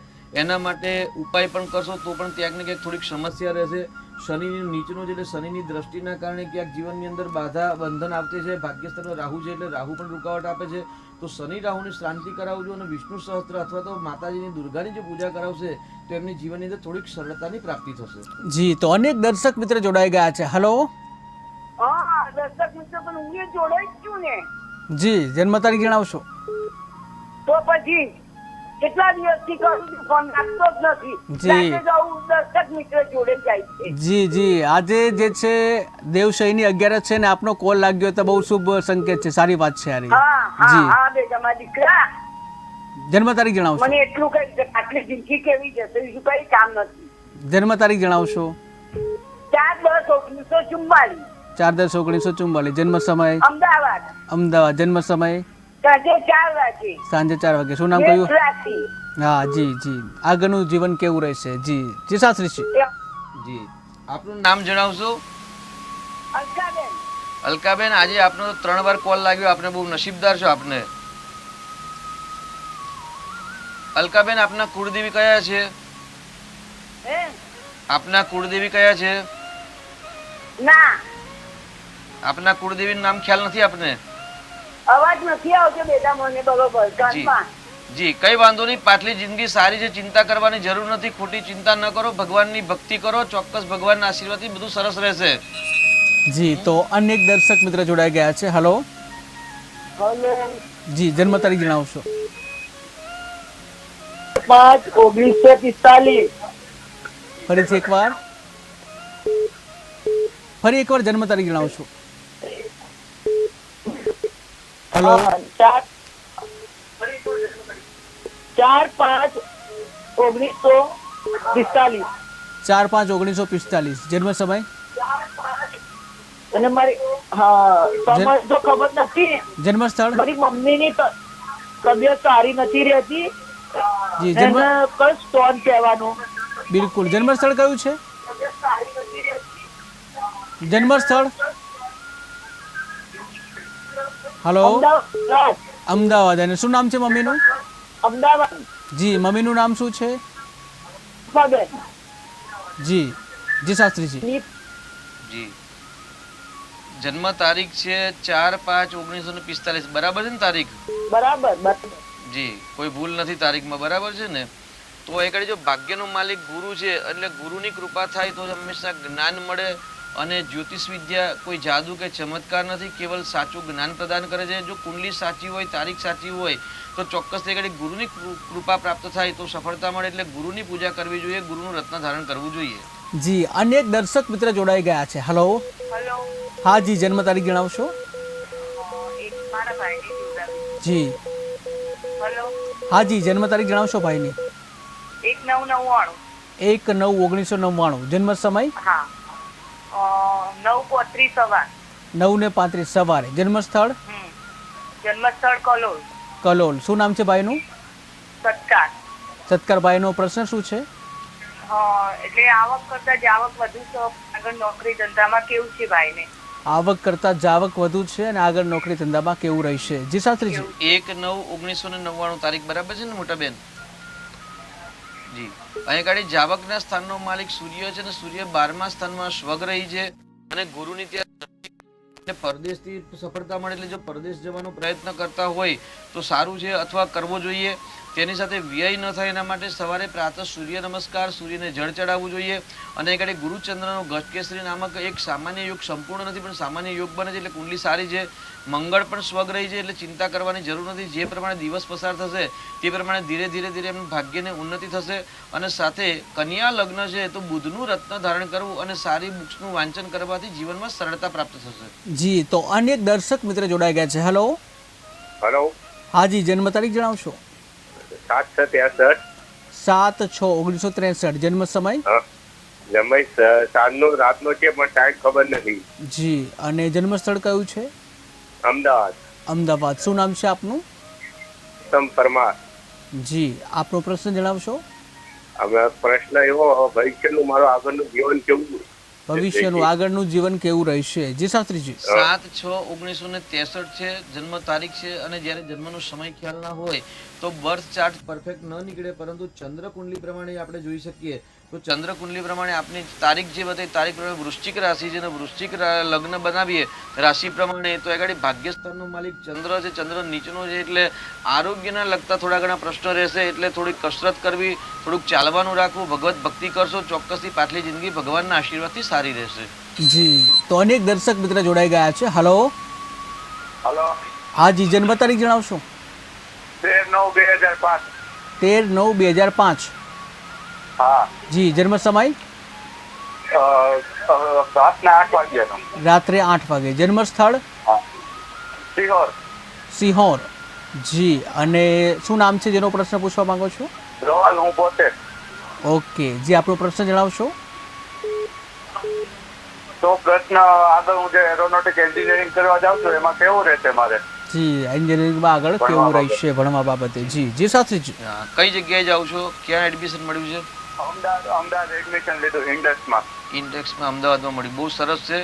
એના માટે ઉપાય પણ કરશો તો પણ ક્યાંક ને ક્યાંક થોડીક સમસ્યા રહેશે. શનિની નીચનો છે એટલે શનિની દ્રષ્ટિના કારણે ક્યાંક જીવનની અંદર બાધા બંધન આવતી છે. ભાગ્યસ્થાનમાં રાહુ છે એટલે રાહુ પણ રૂકાવટ આપે છે. તો શનિ રાહુની શાંતિ કરાવજો અને વિષ્ણુ સહસ્ત્ર અથવા તો માતાજીની દુર્ગાની જે પૂજા કરાવશે તો એમની જીવનની અંદર થોડીક સરળતાની પ્રાપ્તિ થશે. જી, તો અનેક દર્શક મિત્ર જોડાઈ ગયા છે. હેલો દર્શક મિત્ર પણ હું જોડાઈ જ છું ને. જી, જન્મ તારીખ જણાવશો? તો પછી કેટલા દિવસથી કરું છું ફોન લાગતો જ નથી. જી. રાતે જવું દર્શક મિત્ર જોડે જાય છે. જી આજે જે છે દેવશયની 11 છે ને આપનો કોલ લાગ્યો તો બહુ શુભ સંકેત છે, સારી વાત છે યાર. હા હા જી. હા બેટા મારા દીકરા, જન્મ તારીખ જણાવશો? મને એટલું કઈ છે, આટલી જિંદગી કેવી જશે બીજું કઈ કામ નથી. જન્મ તારીખ જણાવશો? 4/10/1944 4/10/1944. જન્મ સમય? અમદાવાદ. અમદાવાદ. જન્મ સમય? સાંજે 4 વાગે. સાંજે 4 વાગે. શું નામ મેષ કહ્યું? રાશિ. હા જી. આગળનું જીવન કેવું રહેશે? જી શાસ્ત્રીજી. જી આપનું નામ જણાવશો? અલકાબેન. અલકાબેન, આજે આપનો 3 વાર કોલ લાગ્યો, આપને બહુ નસીબદાર છો આપને. અલકાબેન, આપના કુળદેવી કયા છે? હે? આપના કુળદેવી કયા છે? ના આપના કુળદેવીનું નામ ખ્યાલ નથી આપને? અવાજ નથી આવતો બેટા મને બરોબર કાનમાં. જી કઈ વાંધો નહીં, પાછલી જિંદગી સારી છે, ચિંતા કરવાની જરૂર નથી, ખોટી ચિંતા ન કરો, ભગવાનની ભક્તિ કરો, ચોક્કસ ભગવાનના આશીર્વાદથી બધું સરસ રહેશે. જી તો અનેક દર્શક મિત્ર જોડાઈ ગયા છે. Hello hello. જી, જન્મ તારીખ જણાવશો? 5/1945. ફરી એકવાર જન્મ તારીખ જણાવશો? હલો 4/5/1945. 4/5/1945. જન્મ સમય? અને મારી સમય તો ખબર નથી. જન્મ સ્થળ? મારી મમ્મીની તબિયત સારી નથી રહેતી. જી જન્મ એને કઈ સ્ટોન કહેવાનું. બિલકુલ. જન્મ સ્થળ કયું છે? જન્મ સ્થળ? હલો અમદાવાદ. અમદાવાદ. અને શું નામ છે મમ્મીનું? અમદાવાદ. જી મમ્મીનું નામ શું છે? બેન. જી શાસ્ત્રીજી. જી જન્મ તારીખ છે 4/5/1945, બરાબર છે ને તારીખ? બરાબર. જી કોઈ ભૂલ નથી તારીખમાં, બરાબર છે ને? તો એ કડી જો ભાગ્યનો માલિક ગુરુ છે એટલે ગુરુની કૃપા થાય તો હંમેશા જ્ઞાન મળે. અને જ્યોતિષ વિદ્યા કોઈ જાદુ કે ચમત્કાર નથી, કેવલ સાચું જ્ઞાન પ્રદાન કરે છે. જો કુંડલી સાચી હોય, તારીખ સાચી હોય તો ચોક્કસ તે ઘડી ગુરુની કૃપા પ્રાપ્ત થાય તો સફળતા મળે. એટલે ગુરુની પૂજા કરવી જોઈએ, ગુરુનું રત્ન ધારણ કરવું જોઈએ. જી અનેક દર્શક મિત્ર જોડાઈ ગયા છે. Hello hello. હા જી, જન્મ તારીખ જણાવશો? મારા ભાઈની જીવડાવી. જી હેલો. હા જી, જન્મ તારીખ જણાવશો ભાઈની? 1999. 1/9/1999. જન્મ સમય? હા 9:35 સવાર. 9:35 સવારે. જન્મ સ્થળ? જન્મસ્થળ કલોલ. કલોલ. શું નામ છે ભાઈનું? સત્કાર. સત્કારભાઈનો પ્રશ્ન શું છે? એટલે આવક કરતા જાવક વધુ છે, આગળ નોકરી ધંધામાં કેવું છે ભાઈને? આવક કરતા જાવક વધુ છે અને આગળ નોકરી ધંધામાં કેવું રહેશે? જી શાસ્ત્રીજી. 1/9/1999 તારીખ, બરાબર છે ને મોટા બેન? જી અહીં ગાડી જાવકના સ્થાનનો માલિક સૂર્ય છે ને સૂર્ય 12મા સ્થાનમાં સ્વગ રહી છે. અને ગુરુની ત્યાં પરદેશથી સફળતા મળે. એટલે જો પરદેશ જવાનો પ્રયત્ન કરતા હોય તો સારું છે અથવા કરવો જોઈએ. તેની સાથે વ્યય ન થાય એના માટે સવારે પ્રાતઃ સૂર્ય નમસ્કાર, સૂર્યને જળ ચડાવવું જોઈએ. અને એ ગાડી ગુરુચંદ્રનો ગજકેસરી નામક એક સામાન્ય યોગ, સંપૂર્ણ નથી પણ સામાન્ય યોગ બને છે. એટલે કુંડલી સારી છે, મંગળ પણ સ્વગ રહી છે, એટલે ચિંતા કરવાની જરૂર નથી. જે પ્રમાણે દિવસ પસાર થશે તે પ્રમાણે ધીરે ધીરે એમનું ભાગ્યને ઉન્નતિ થશે. અને સાથે કન્યા લગ્ન છે તો બુધનું રત્ન ધારણ કરવું અને સારી બુક્સનું વાંચન કરવાથી જીવનમાં સરળતા પ્રાપ્ત થશે. જી તો અનેક દર્શક મિત્ર જોડાઈ ગયા છે. હેલો હા જી, જન્મ તારીખ જણાવશો? 7/6/63. 7/6/1963. જન્મ સમય? જમય સાંજનો રાતનો છે પણ ટાઈમ ખબર નથી. જી અને જન્મ સ્થળ કયું છે? અમદાવાદ. અમદાવાદ. શું નામ છે આપનું? સમ પરમાર. જી આપનો પ્રશ્ન જણાવશો? હવે પ્રશ્ન એવો, ભવિષ્યનું મારું આગળનું જીવન કેવું? ભવિષ્યનું આગળનું જીવન કેવું રહેશે? જી શાસ્ત્રીજી. 7/6/1963 છે જન્મ તારીખ છે. અને જ્યારે જન્મનો સમય ખ્યાલ ના હોય તો બર્થ ચાર્ટ પરફેક્ટ ન નીકળે, પરંતુ ચંદ્ર કુંડલી પ્રમાણે આપણે જોઈ શકીએ તો ચંદ્ર કુંડલી પ્રમાણે આપની તારીખ જે બતાવી તારીખ પ્રમાણે વૃશ્ચિક રાશિ છે અને વૃશ્ચિક લગ્ન બનાવીએ રાશિ પ્રમાણે તો એ ગાડી ભાગ્યસ્થાનનો માલિક ચંદ્ર છે, ચંદ્ર નીચનો છે. એટલે આરોગ્યના લગતા થોડા ઘણા પ્રશ્નો રહેશે. એટલે થોડીક કસરત કરવી, થોડુંક ચાલવાનું રાખવું, ભગવત ભક્તિ કરશો ચોક્કસથી પાછલી જિંદગી ભગવાનના આશીર્વાદથી સારી રહેશે. જી તો અનેક દર્શક મિત્ર જોડાઈ ગયા છે. હલો હલો હા જી, જન્મ તારીખ જણાવશો? 13/9/2005. 13/9/2005 હા જી. જન્મ સમય રાતના 8 વાગ્યાનો. રાત્રે 8 વાગે. જન્મ સ્થળ સિહોર. સિહોર જી. અને શું નામ છે જેનો પ્રશ્ન પૂછવા માંગો છો? રોહન હું પોતે. ઓકે જી, આપણો પ્રશ્ન જણાવશો? તો પ્રશ્ન આગળ હું જે એરોનોટિક એન્જિનિયરિંગ કરવા જાઉં છું એમાં કેવું રહેશે મારે? જી, એન્જિનિયરિંગમાં આગળ ભણવા કેવું બાબતે. રહેશે ભણવા બાબતે? જી જી શાસ્ત્રીજી. કઈ જગ્યાએ જાઓ છો? ક્યાં એડમિશન મળ્યું છે? અમદાવાદ એડમિશન લીધું ઇન્ડસમાં. ઇન્ડેક્સમાં અમદાવાદમાં મળ્યું. બહુ સરસ છે.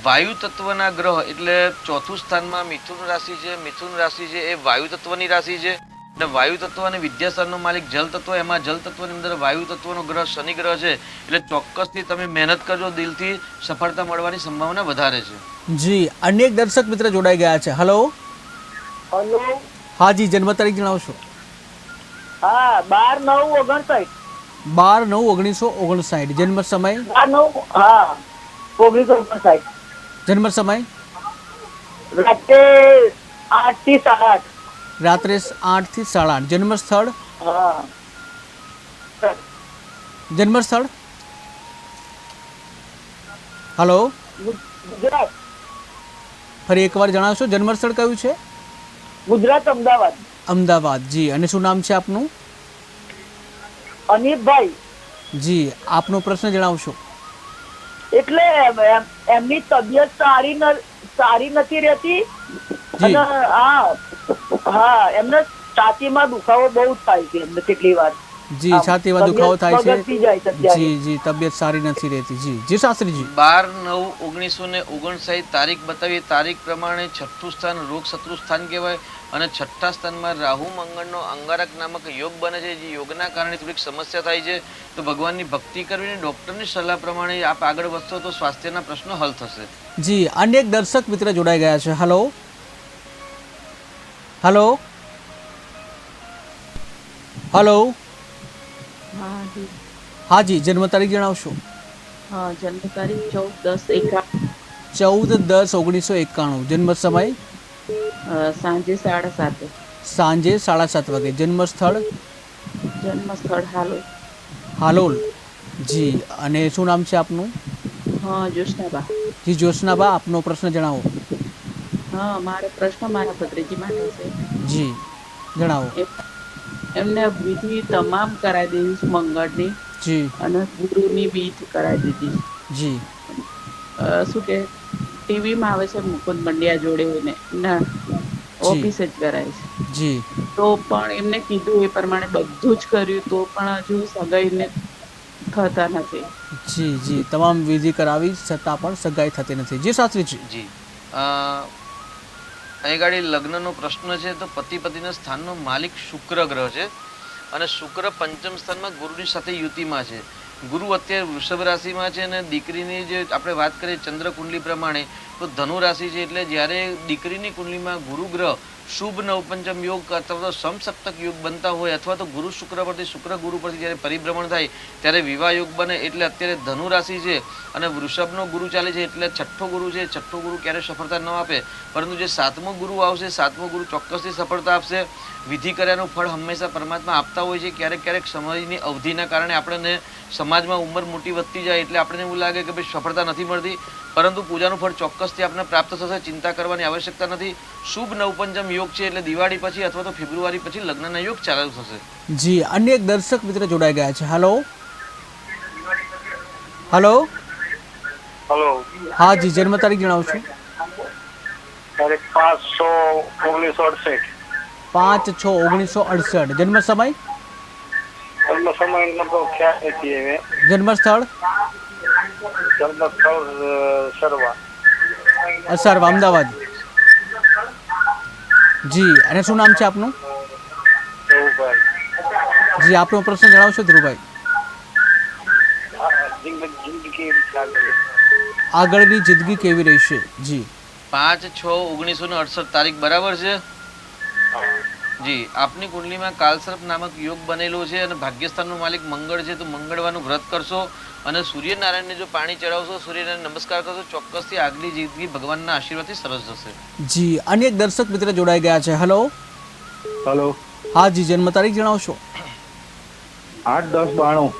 વાયુ તત્વના ગ્રહ એટલે ચોથું સ્થાનમાં મિથુન રાશિ છે. મિથુન રાશિ છે એ વાયુ તત્વની રાશિ છે અને વાયુ તત્વ અને વિદ્યાસ્થાનનો માલિક જલ તત્વ. એમાં જલ તત્વની અંદર વાયુ તત્વનો ગ્રહ શનિ ગ્રહ છે એટલે ચોક્કસથી તમે મહેનત કરજો, દિલથી સફળતા મળવાની સંભાવના વધારે છે. જી, અનેક દર્શક મિત્ર જોડાઈ ગયા છે. હલો. હલો. હા જી, જન્મ તારીખ જણાવશો? હા 12/9/59. 12/9/1959. જન્મ સમય? 12/9 હા 1959. જન્મ સમય? રાતે 8 થી 8:30. રાત્રે 8 થી 8:30. જન્મ સ્થળ? હા જન્મ સ્થળ? હલો, ગુજરાત. ફરી એકવાર જણાવશો જન્મ સ્થળ કયું છે? ગુજરાત અમદાવાદ. અમદાવાદ જી. અને શું નામ છે આપનું? અનિલભાઈ. જી, આપનો પ્રશ્ન જણાવશો? એટલે એમની તબિયત સારી નથી રહેતી જી. અને હા એમને છાતીમાં દુખાવો બહુ થાય છે એમને કેટલી વાર. જી, છાતીમાં દુખાવો થાય છે. બગડતી જાય છે અત્યારે. જી જી, તબિયત સારી નથી રહેતી. જી જી શાસ્ત્રીજી. 12/9/1959 તારીખ બતાવી. તારીખ પ્રમાણે છઠ્ઠું સ્થાન રોગ શત્રુ સ્થાન કહેવાય અને છઠ્ઠા સ્થાનમાં રાહુ મંગળનો અંગારક નામક યોગ બને છે. જે યોગના કારણે થોડીક સમસ્યા થાય છે તો ભગવાનની ભક્તિ કરવી અને ડૉક્ટરની સલાહ પ્રમાણે આપ આગળ વધશો તો સ્વાસ્થ્યના પ્રશ્નો હલ થશે. જી, અનેક દર્શક મિત્ર જોડાઈ ગયા છે. હલો. હલો. હલો. હા જી, જન્મ તારીખ જણાવશો? હા જન્મ તારીખ 14/10/51. 14/10/1991. જન્મ સમય? સાંજે 7:30. સાંજે 7:30 વાગે. જન્મ સ્થળ? જન્મ સ્થળ હાલોલ. હાલોલ જી. અને શું નામ છે આપનું? હા જ્યોત્સનાબા. જી જ્યોત્સનાબા, આપનો પ્રશ્ન જણાવો? હા મારો પ્રશ્ન મારા ભત્રીજી માટે છે. જી જણાવો. એમને વિધિ તમામ કરાવી દીધી મંગળની જી અને ગુરુની વિધિ કરાવી દીધી. જી શું કે ટીવીમાં આવે છે મુકુંદ મંડિયા જોડે ને ના ઓફિસે જ કરાય છે. જી તો પણ એમને કીધું એ પ્રમાણે બધું જ કર્યું તો પણ હજુ સગાઈને થતા નથી. જી જી, તમામ વિધિ કરાવી છતાં પણ સગાઈ થતી નથી. જી શાસ્ત્રીજી. જી અહીં ગાડી લગ્નનો પ્રશ્ન છે તો પતિ પતિના સ્થાનનો માલિક શુક્ર ગ્રહ છે અને શુક્ર પંચમ સ્થાનમાં ગુરુની સાથે યુતિમાં છે. ગુરુ અત્યારે વૃષભ રાશિમાં છે અને દીકરીની જે આપણે વાત કરીએ ચંદ્ર કુંડલી પ્રમાણે તો ધનુ રાશિ છે એટલે જ્યારે દીકરીની કુંડલીમાં ગુરુ ગ્રહ શુભ નવપંચમ યોગ અથવા તો સમસપ્તક યોગ બનતા હોય અથવા તો ગુરુ શુક્ર પરથી શુક્ર ગુરુ પરથી જ્યારે પરિભ્રમણ થાય ત્યારે વિવાહ યોગ બને. એટલે અત્યારે ધનુ રાશિ છે અને વૃષભનો ગુરુ ચાલે છે એટલે છઠ્ઠો ગુરુ છે. છઠ્ઠો ગુરુ ક્યારે સફળતા ન આપે પરંતુ જે સાતમો ગુરુ આવશે સાતમો ગુરુ ચોક્કસથી સફળતા આપશે. વિધિ કર્યાનું ફળ હંમેશા પરમાત્મા આપતા હોય છે. ક્યારેક ક્યારેક સમયની અવધિના કારણે આપણને સમાજમાં ઉંમર મોટી વધતી જાય એટલે આપણને એવું લાગે કે ભાઈ સફળતા નથી મળતી પરંતુ પૂજાનું ફળ ચોક્કસથી આપણને પ્રાપ્ત થશે. ચિંતા કરવાની આવશ્યકતા નથી. શુભ નવપંચમ યોગ છે એટલે દિવાળી પછી અથવા તો ફેબ્રુઆરી પછી લગ્નના યોગ ચાલુ થશે. જી, અન્ય એક દર્શક મિત્ર જોડાઈ ગયા છે. હલો. હલો. હલો. હા જી, જન્મ તારીખ જણાવશો? તારીખ 5/6/1968. 5/6/1968. જન્મ સમય? જન્મ સમય લગભગ ખ્યાલ નથી હવે. જન્મ સ્થળ? જન્મ સ્થળ સરવા. અસરવા અમદાવાદ જી. અને શું નામ છે આપનું? ધ્રુવભાઈ. જી, આપનો પ્રશ્ન જણાવશો ધ્રુવભાઈ? જિંદગી આગળની જિંદગી કેવી રહેશે? જી 5/6/1968 તારીખ બરાબર છે. જી, આપની કુંડલીમાં કાલસર્પ નામક યોગ બનેલો છે અને ભાગ્યસ્થાનનો માલિક મંગળ છે તો મંગળવારનું વ્રત કરશો અને સૂર્યનારાયણને જો પાણી ચડાવશો, સૂર્યનારાયણ નમસ્કાર કરશો, ચોક્કસથી આગલી જિંદગી ભગવાનના આશીર્વાદથી સરસ જશે. જી, અનેક દર્શક મિત્ર જોડાઈ ગયા છે. હલો. હલો. હા જી, જન્મ તારીખ જણાવશો? 8-10-92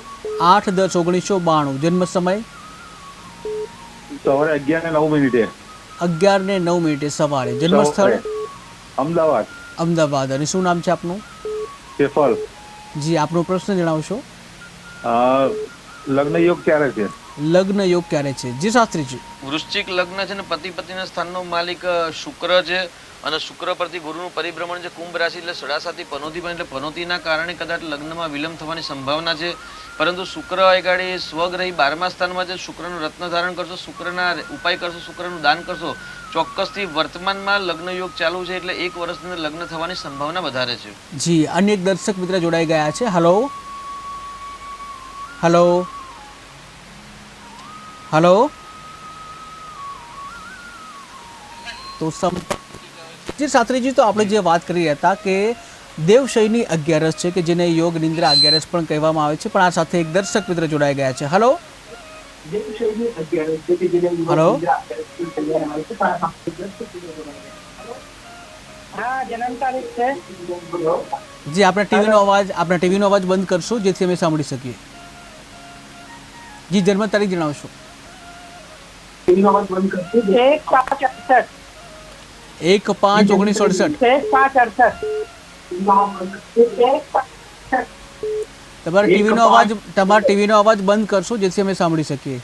8-10-1992. જન્મ સમય સવારે 11:09 11:09 સવારે. જન્મ સ્થળ અમદાવાદ. અમદાવાદ. અને શું નામ છે આપનું? સેફલ. જી, આપનો પ્રશ્ન જણાવશો. લગ્ન યોગ ક્યારે છે? લગ્ન યોગ ક્યારે છે? જી શાસ્ત્રીજી. વૃશ્ચિક લગ્ન છે ને પતિ પત્નીના સ્થાનનો માલિક શુક્ર છે અને શુક્ર પરથી ગુરુનું પરિભ્રમણ છે કુંભ રાશિ એટલે સડાસાથી પનોતી પણ એટલે પનોતીના કારણે કદાચ લગ્નમાં વિલંબ થવાની સંભાવના છે. પરંતુ શુક્ર એગાડી સ્વગ્રહી 12મા સ્થાનમાં છે. શુક્રનું રત્ન ધારણ કરશો, શુક્રના ઉપાય કરશો, શુક્રનું દાન કરશો, ચોક્કસથી વર્તમાનમાં લગ્ન યોગ ચાલુ છે એટલે 1 વર્ષની અંદર લગ્ન થવાની સંભાવના વધારે છે. જી, અન્ય એક દર્શક મિત્ર જોડાઈ ગયા છે. Hello hello hello. તો જી શાસ્ત્રીજી, તો આપણે જે વાત કરી રહ્યા હતા કે દેવશયની 11 છે કે જેને યોગ નિંદ્રા 11 પણ કહેવામાં આવે છે, પણ આ સાથે એક દર્શક મિત્ર જોડાઈ ગયા છે. Hello hello. હા, જન્મ તારીખ છે. જી, આપણા ટીવીનો અવાજ બંધ કરશો જેથી અમે સાંભળી શકીએ. જી, જન્મ તારીખ જણાવશો. 1-5-68. 1-5-1968. 6-68. તમારા ટીવીનો અવાજ બંધ કરશો જેથી અમે સાંભળી શકીએ.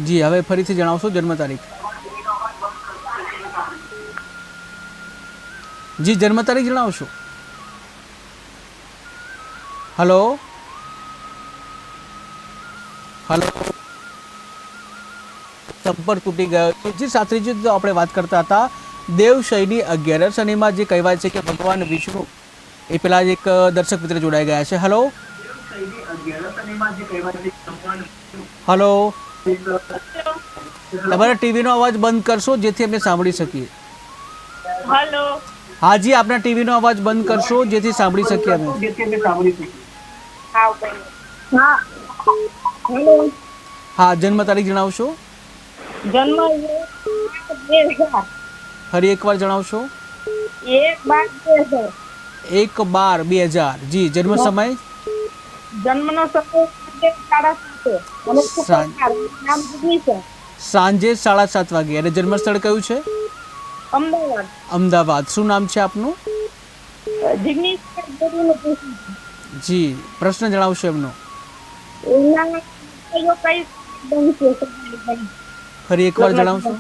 જી, હવે ફરીથી જણાવશો જન્મ તારીખ. જી, જન્મ તારીખ જણાવશો. Hello hello. સંપર્ક તૂટી ગયો. જી શાસ્ત્રીજી, તો આપણે વાત કરતા હતા દેવશયની 11 અને એમાં જે કહેવાય છે કે ભગવાન વિષ્ણુ, એ પેલા એક દર્શક મિત્ર જોડાઈ ગયા છે. Hello hello. તમારા ટીવીનો અવાજ બંધ કરશો જેથી અમે સાંભળી શકીએ. હેલો. હા જી, આપના ટીવીનો અવાજ બંધ કરશો જેથી સાંભળી શકીએ અમે. હા. હેલો. હા, જન્મ તારીખ જણાવશો. જન્મ 1-12-2000. ફરી એકવાર જણાવશો. 1-12-2000. 1-12-2000. જી, જન્મ સમય. જન્મનો સમય 7:30 નામ જિગ્ની છે. સાંજે 7:30 વાગે. અને જન્મ સ્થળ કયું છે? અમદાવાદ. અમદાવાદ. શું નામ છે આપનું? જિગ્ની. જી, પ્રશ્ન જણાવશો એમનો. ફરી એકવાર જણાવશો.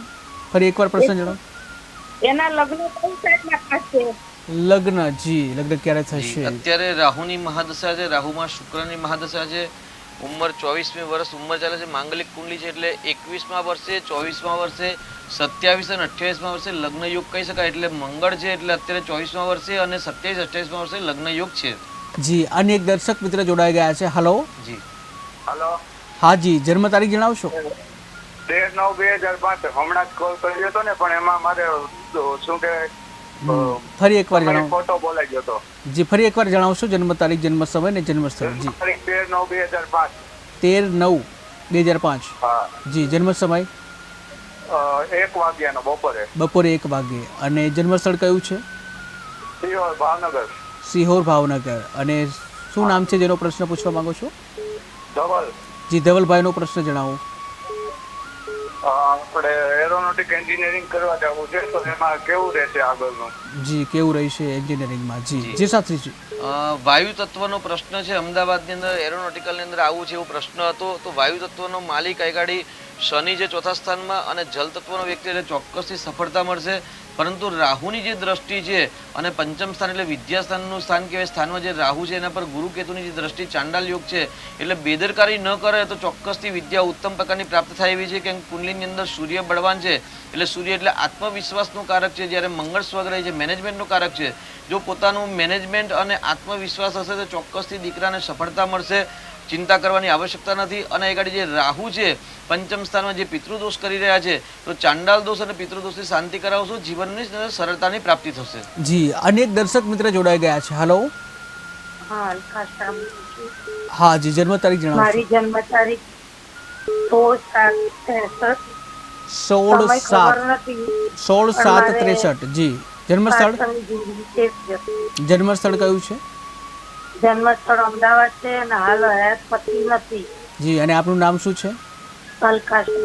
ફરી એકવાર પ્રશ્ન જણાવો. એના લગ્ન કઈ સાઈડમાં થશે? લગ્ન. જી, લગ્ન ક્યારે થશે? અત્યારે રાહુની મહાદશા છે, રાહુમાં શુક્રની મહાદશા છે. ઉંમર 24મી વર્ષ ઉંમર ચાલે છે. માંગલિક કુંડલી છે એટલે 21મા વર્ષે, 24મા વર્ષે, 27 અને 28મા વર્ષે લગ્ન યોગ કહી શકાય. એટલે મંગળ છે એટલે અત્યારે 24મા વર્ષે અને 27-28મા વર્ષે લગ્ન યોગ છે. જી, અન્ય એક દર્શક મિત્ર જોડાઈ ગયા છે. હલો જી. હલો. હા જી, જન્મ તારીખ જણાવશો. 13-9-2005. હમણાં જ કોલ કર્યો હતો ને, પણ એમાં મારે શું કે ફરી એકવાર જણાવો. ફોટો બોલાઈ ગયો હતો. જી, ફરી એકવાર જણાવશો જન્મ તારીખ, જન્મ સમય ને જન્મ સ્થળ. જી, 13-9-2005. 13-9-2005. હા. જી, જન્મ સમય 1 વાગ્યાનો બપોરે. બપોરે 1 વાગે. અને જન્મ સ્થળ કયું છે? સિહોર, ભાવનગર. સિહોર, ભાવનગર. અને શું નામ છે જેનો પ્રશ્ન પૂછવા માંગો છો? ધવલ. જી, ધવલભાઈનો પ્રશ્ન જણાવો. આપણે એરોનોટિક એન્જિનિયરિંગ કરવા જવું છે, તો એમાં કેવું રહેશે આગળનું? જી, કેવું રહેશે એન્જિનિયરિંગમાં? જી જી શાસ્ત્રીજી. વાયુ તત્વનો પ્રશ્ન છે. અમદાવાદની અંદર એરોનોટિકલની અંદર આવું છે એવો પ્રશ્ન હતો. તો વાયુ તત્વનો માલિક આગળ શનિ છે 4થા સ્થાનમાં અને જલ તત્વનો વ્યક્તિ એટલે ચોક્કસથી સફળતા મળશે. પરંતુ રાહુની જે દ્રષ્ટિ છે અને પંચમ સ્થાન એટલે વિદ્યાસ્થાનનું સ્થાન કહેવાય, સ્થાનમાં જે રાહુ છે એના પર ગુરુ કેતુની જે દ્રષ્ટિ ચાંડાલ યોગ છે એટલે બેદરકારી ન કરે તો ચોક્કસથી વિદ્યા ઉત્તમ પ્રકારની પ્રાપ્ત થાય એવી છે. કેમ કુંડલીની અંદર સૂર્ય બળવાન છે એટલે સૂર્ય એટલે આત્મવિશ્વાસનું કારક છે, જ્યારે મંગળ સ્વગ્રહ છે મેનેજમેન્ટનું કારક છે. જો પોતાનું મેનેજમેન્ટ અને આત્મવિશ્વાસ હશે તો ચોક્કસથી દીકરાને સફળતા મળશે. ચિંતા કરવાની આવશ્યકતા નથી. અને આગળ જે રાહુ છે પંચમ સ્થાનમાં જે પિતૃદોષ કરી રહ્યા છે તો ચાંડાલ દોષ અને પિતૃદોષની શાંતિ કરાવશો, જીવનની સરળતાની પ્રાપ્તિ થશે. જી, અનેક દર્શક મિત્ર જોડાઈ ગયા છે. હલો. હા, હા જી, જન્મ તારીખ જણાવો. મારી જન્મ તારીખ 16/7/63. જી, જન્મ સ્થળ. જન્મ સ્થળ કયું છે? જન્મસ્થળ અમદાવાદ છે અને હાલ હયાત પતિ નથી. જી, અને આપનું નામ શું છે? અલકા છે.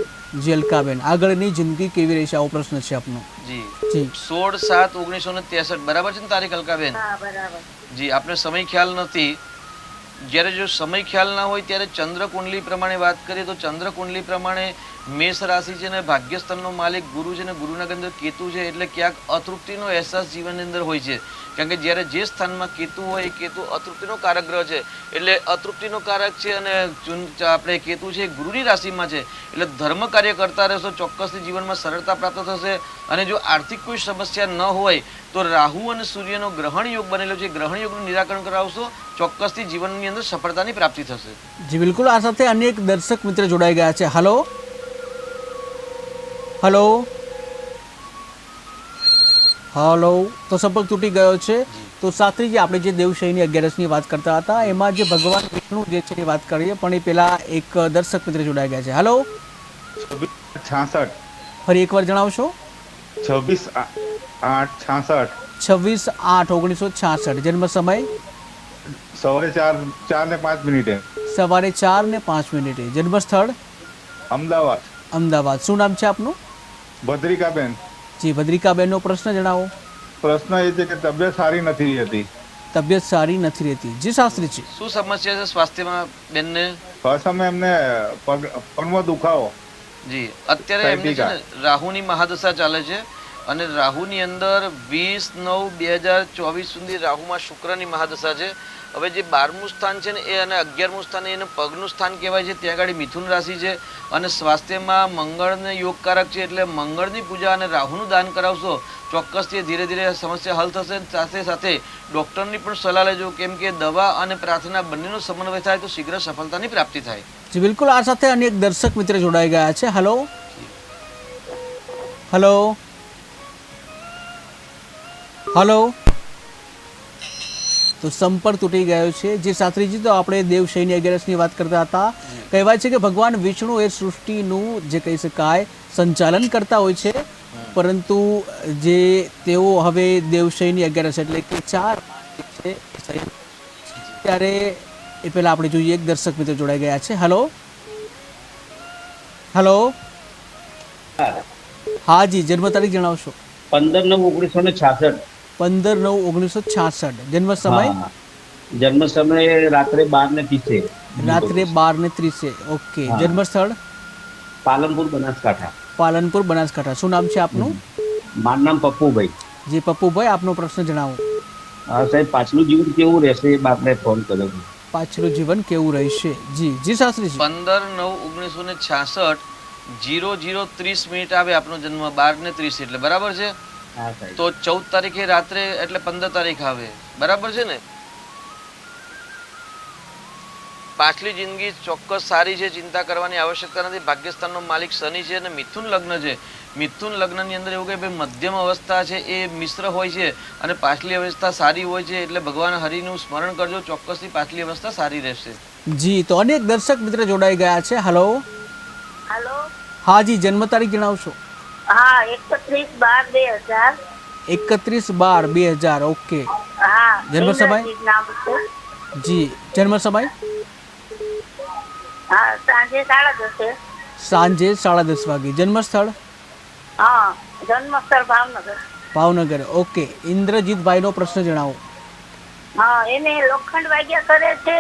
જી અલકાબેન, આગળની જિંદગી કેવી રહેશે આવો પ્રશ્ન છે આપનો. જી જી 16/7/1963 બરાબર છે ને તારીખ અલકાબેન? હા બરાબર. જી, આપને સમય ખ્યાલ નથી. જ્યારે જો સમય ખ્યાલ ના હોય ત્યારે ચંદ્ર કુંડલી પ્રમાણે વાત કરીએ તો ચંદ્ર કુંડલી પ્રમાણે મેષ રાશિ છે ને ભાગ્યસ્થાનનો માલિક ગુરુ છે ને ગુરુના અંદર કેતુ છે, એટલે ક્યાંક અતૃપ્તિનો અહેસાસ જીવનની અંદર હોય છે. કારણ કે જ્યારે જે સ્થાનમાં કેતુ હોય એ કેતુ અતૃપ્તિનો કારક ગ્રહ છે, એટલે અતૃપ્તિનો કારક છે. અને આપણે કેતુ છે ગુરુની રાશિમાં છે, એટલે ધર્મ કાર્ય કરતા રહેશો, ચોક્કસથી જીવનમાં સરળતા પ્રાપ્ત થશે. અને જો આર્થિક કોઈ સમસ્યા ન હોય તો રાહુ અને સૂર્યનો ગ્રહણ યોગ બનેલો છે, ગ્રહણ યોગનું નિરાકરણ કરાવશો, ચોક્કસથી જીવનની અંદર સફળતાની પ્રાપ્તિ થશે. જી બિલકુલ. આ સાથે અન્ય એક દર્શક મિત્ર જોડાઈ ગયા છે. હલો હલો હલો, તો સંપર્ક તૂટી ગયો છે. તો શાસ્ત્રીજી, આપણે જે દેવશયની 11ની વાત કરતા હતા એમાં જે ભગવાન વિષ્ણુ જે છે એ વાત કરીએ, પણ એ પેલા એક દર્શક મિત્ર જોડાઈ ગયા છે. હલો, 66 ફરી એકવાર જણાવશો? 26/8/66 26/8/1966. જન્મ સમય? સવારે 4:05 સવારે 4:05. જન્મ સ્થળ? અમદાવાદ. અમદાવાદ. શું નામ છે આપનું? ભદ્રિકાબેન. જી ભદ્રિકાબેનનો પ્રશ્ન જણાવો. પ્રશ્ન એ છે કે તબિયત સારી નથી રહેતી. તબિયત સારી નથી રહેતી. જી શાસ્ત્રીજી. શું સમસ્યા છે સ્વાસ્થ્યમાં બેનને? ફર્સ્ટ સમય એમને પગમાં દુખાવો. જી, અત્યારે એમને છે ને રાહુની મહાદશા ચાલે છે, અને રાહુની અંદર 20/9/2024 સુધી રાહુમાં શુક્રની મહાદશા છે. હવે જે 12મું સ્થાન છે ને એ અને 11મું સ્થાન એને પગનું સ્થાન કહેવાય છે. ત્યાં આગળ મિથુન રાશિ છે, અને સ્વાસ્થ્યમાં મંગળને યોગકારક છે, એટલે મંગળની પૂજા અને રાહુનું દાન કરાવશો, ચોક્કસથી ધીરે ધીરે સમસ્યા હલ થશે. સાથે સાથે ડૉક્ટરની પણ સલાહ લેજો, કેમ કે દવા અને પ્રાર્થના બંનેનો સમન્વય થાય તો શીઘ્ર સફળતાની પ્રાપ્તિ થાય. જી બિલકુલ. આ સાથે અન્ય એક દર્શક મિત્ર જોડાઈ ગયા છે. હલો હલો હલો, તો સંપર્ક તૂટી ગયો છે. જે શાસ્ત્રીજી, તો આપણે દેવશયની 11ની વાત કરતા હતા. કહેવાય છે કે ભગવાન વિષ્ણુ એ સૃષ્ટિનું જે કહી શકાય સંચાલન કરતા હોય છે, પરંતુ જે તેઓ હવે દેવશયની 11 એટલે કે 4 છે ત્યારે એ પહેલા આપણે જોઈએ એક દર્શક મિત્ર જોડાઈ ગયા છે. હલો હલો, હા જી, જન્મ તારીખ જણાવશો? 15/9/1966. 15/9/1966. જન્મ સમય? જન્મ સમય રાત્રે 12:30. રાત્રે 12:30. ઓકે. જન્મ સ્થળ? પાલનપુર બનાસકાંઠા. પાલનપુર બનાસકાંઠા. શું નામ છે આપનું? મારું નામ પપ્પુભાઈ. જી પપ્પુભાઈ, આપનો પ્રશ્ન જણાવો. હા સાહેબ, પાછલું જીવન કેવું રહેશે એ બાપને ફોન કર્યો. પાછલું જીવન કેવું રહેશે? જી જી શાસ્ત્રીજી. 15/9/1966 00:30 આવે આપનો જન્મ, 12:30 એટલે બરાબર છે. તો 14 તારીખે રાત્રે એટલે 15 તારીખ આવે, બરાબર છે ને? પાછલી જિંદગી ચોક્કસ સારી છે, ચિંતા કરવાની આવશ્યકતા નથી. ભાગ્યસ્થાનનો માલિક શનિ છે અને મિથુન લગ્ન છે. મિથુન લગ્નની અંદર એવું કે ભાઈ મધ્યમ અવસ્થા છે એ મિશ્ર હોય છે, અને પાછલી અવસ્થા સારી હોય છે, એટલે ભગવાન હરિનું સ્મરણ કરજો, ચોક્કસથી પાછલી અવસ્થા સારી રહેશે. જી, તો અનેક દર્શક મિત્ર જોડાઈ ગયા છે. Hello hello. હા જી, જન્મ તારીખ જણાવશો? હા 31/12/2000. 31/12/2000. ઓકે. હા. જન્મ સમય? નામ છે. જી, જન્મ સમય? હા સાંજે 10:30. સાંજે 10:30 વાગે. જન્મ સ્થળ? હા, જન્મસ્થળ ભાવનગર. ભાવનગર. ઓકે. ઇન્દ્રજીતભાઈનો પ્રશ્ન જણાવો. હા, એને લોખંડ વાગ્યા કરે છે,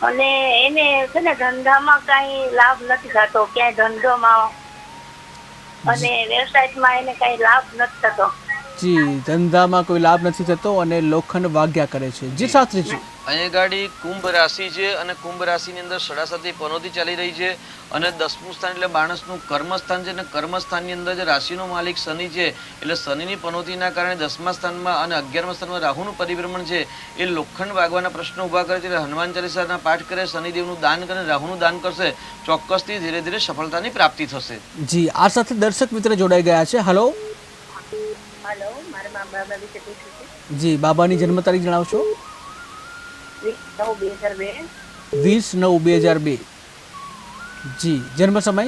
અને એને છે ને ધંધામાં કઈ લાભ નથી થતો, ક્યાંય ધંધોમાં અને વ્યવસાયમાં એને કઈ લાભ નથી થતો. જી, ધંધામાં કોઈ લાભ નથી થતો અને લોખંડ વાગ્યા કરે છે. જી શાસ્ત્રીજી. અહીંયા ગાડી કુંભ રાશિ છે, અને કુંભ રાશિની અંદર સડાસાથી પનોતી ચાલી રહી છે, અને 10મું સ્થાન એટલે માણસનું કર્મસ્થાન છે, અને કર્મસ્થાનની અંદર જે રાશિનો માલિક શનિ છે, એટલે શનિની પનોતીના કારણે 10મા સ્થાનમાં અને 11મા સ્થાનમાં રાહુનું પરિભ્રમણ છે, એ લોખંડ વાગવાના પ્રશ્નો ઊભા કરે છે. એટલે હનુમાન ચાલીસાના પાઠ કરે, શનિદેવનું દાન કરે, રાહુનું દાન કરશે, ચોક્કસથી ધીરે ધીરે સફળતાની પ્રાપ્તિ થશે. જી, આ સાથે દર્શક મિત્ર જોડાઈ ગયા છે. હલો હેલો, મારા બાબા વિશે પૂછ્યું છે. જી, બાબાની જન્મ તારીખ જણાવશો? 20/9/2002. 20/9/2002. જી, જન્મ સમય?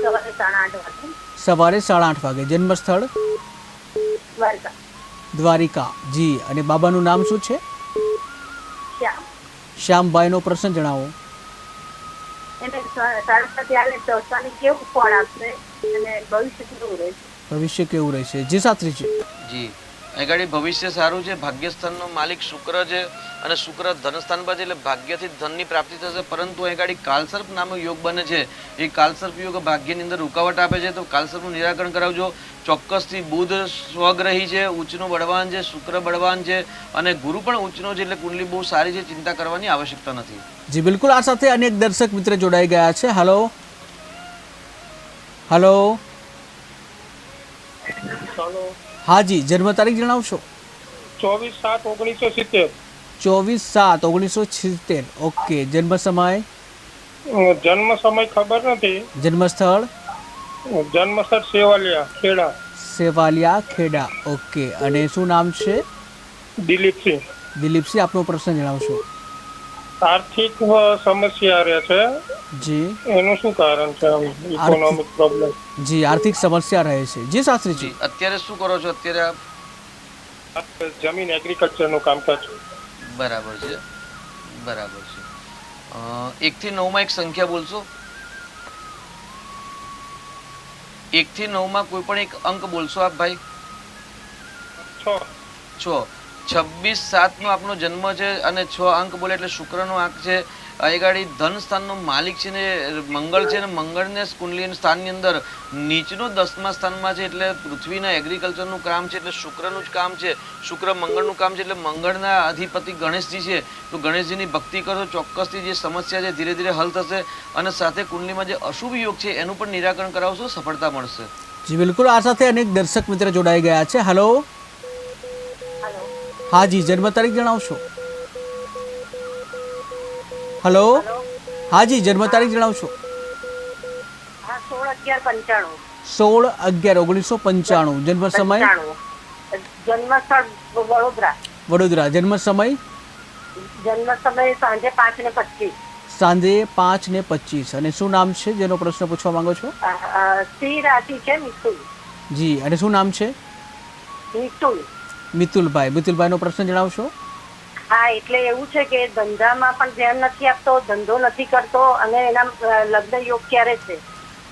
સવારે 8:30 વાગે. સવારે 8:30 વાગે. જન્મ સ્થળ? દ્વારકા. દ્વારિકા. જી, અને બાબાનું નામ શું છે? શ્યામ. શ્યામભાઈનો પ્રશ્ન જણાવો. એને સરસ્વતી આવે તો શનિ કેવું ફળ આપશે અને ભવિષ્ય કેવું રહેશે? ભવિષ્ય કેવું રહેશે? જી શાસ્ત્રીજી. જી, અહીં ગાડી ભવિષ્ય સારું છે. ભાગ્યસ્થાનનો માલિક શુક્ર છે અને શુક્ર ધનસ્થાન પર છે એટલે ભાગ્યથી ધનની પ્રાપ્તિ થશે. પરંતુ અહીં ગાડી કાલસર્પ નામનો યોગ બને છે. એ કાલસર્પ યોગ ભાગ્યની અંદર રૂકાવટ આપે છે. તો કાલસર્પનું નિરાકરણ કરાવજો. ચોક્કસથી બુધ સ્વગ્રહી છે, ઉચ્ચનો બળવાન છે, શુક્ર બળવાન છે અને ગુરુ પણ ઉચ્ચનો છે એટલે કુંડલી બહુ સારી છે. ચિંતા કરવાની આવશ્યકતા નથી. જી બિલકુલ. આ સાથે અનેક દર્શક મિત્ર જોડાઈ ગયા છે. Hello hello. હા જી, જન્મ તારીખ જણાવશો? 24/7/1970. 24/7/1970. ઓકે. જન્મ સમય? જન્મ સમય ખબર નથી. જન્મ સ્થળ? જન્મ સ્થળ સેવાલિયા ખેડા. સેવાલિયા ખેડા. ઓકે. અને શું નામ છે? દિલીપસિંહ. દિલીપસિંહ, આપનો પ્રશ્ન જણાવશો? આર્થિક સમસ્યા રહે છે. જી. એનું શું કારણ છે? Economic problem. જી, આર્થિક સમસ્યા રહે છે. જી શાસ્ત્રીજી. અત્યારે શું કરો છો? અત્યારે આપ જમીન એગ્રીકલ્ચર નું કામકાજ. બરાબર છે, બરાબર છે. 1 થી 9 માં એક સંખ્યા બોલશો? 1 થી 9 માં કોઈ પણ એક અંક બોલશો આપ ભાઈ? 6. 26/7 નો આપનો જન્મ છે અને 6 અંક બોલે એટલે શુક્રનો અંક છે. એ ગાડી ધન સ્થાનનો માલિક છે ને મંગળ છે ને મંગળને કુંડલી સ્થાનની અંદર નીચનો 10મા સ્થાનમાં છે એટલે પૃથ્વીના એગ્રીકલ્ચરનું કામ છે એટલે શુક્રનું જ કામ છે. શુક્ર મંગળનું કામ છે એટલે મંગળના અધિપતિ ગણેશજી છે. તો ગણેશજીની ભક્તિ કરશો ચોક્કસથી જે સમસ્યા છે ધીરે ધીરે હલ થશે અને સાથે કુંડલીમાં જે અશુભ યોગ છે એનું પણ નિરાકરણ કરાવશો, સફળતા મળશે. જી બિલકુલ. આ સાથે અનેક દર્શક મિત્ર જોડાઈ ગયા છે. હલો. હા જી, જન્મ તારીખ જણાવશો? હલો. હા જી, જન્મ તારીખ જણાવશો? 16/11/95. 16/11/1995. જન્મ સમય? જન્મ સ્થળ વડોદરા. વડોદરા. જન્મ સમય? જન્મ સમય સાંજે 5:25. સાંજે 5:25. અને શું નામ છે જેનો પ્રશ્ન પૂછવા માંગો છો? સિંહ રાશિ છે મિથુન. જી, અને શું નામ છે? મિથુન. મિતુલભાઈ. મિતુલભાઈનો પ્રશ્ન જણાવશો? હા, એટલે એવું છે કે ધંધામાં પણ ધ્યાન નથી આપતો, ધંધો નથી કરતો અને એના લગ્ન યોગ ક્યારે છે?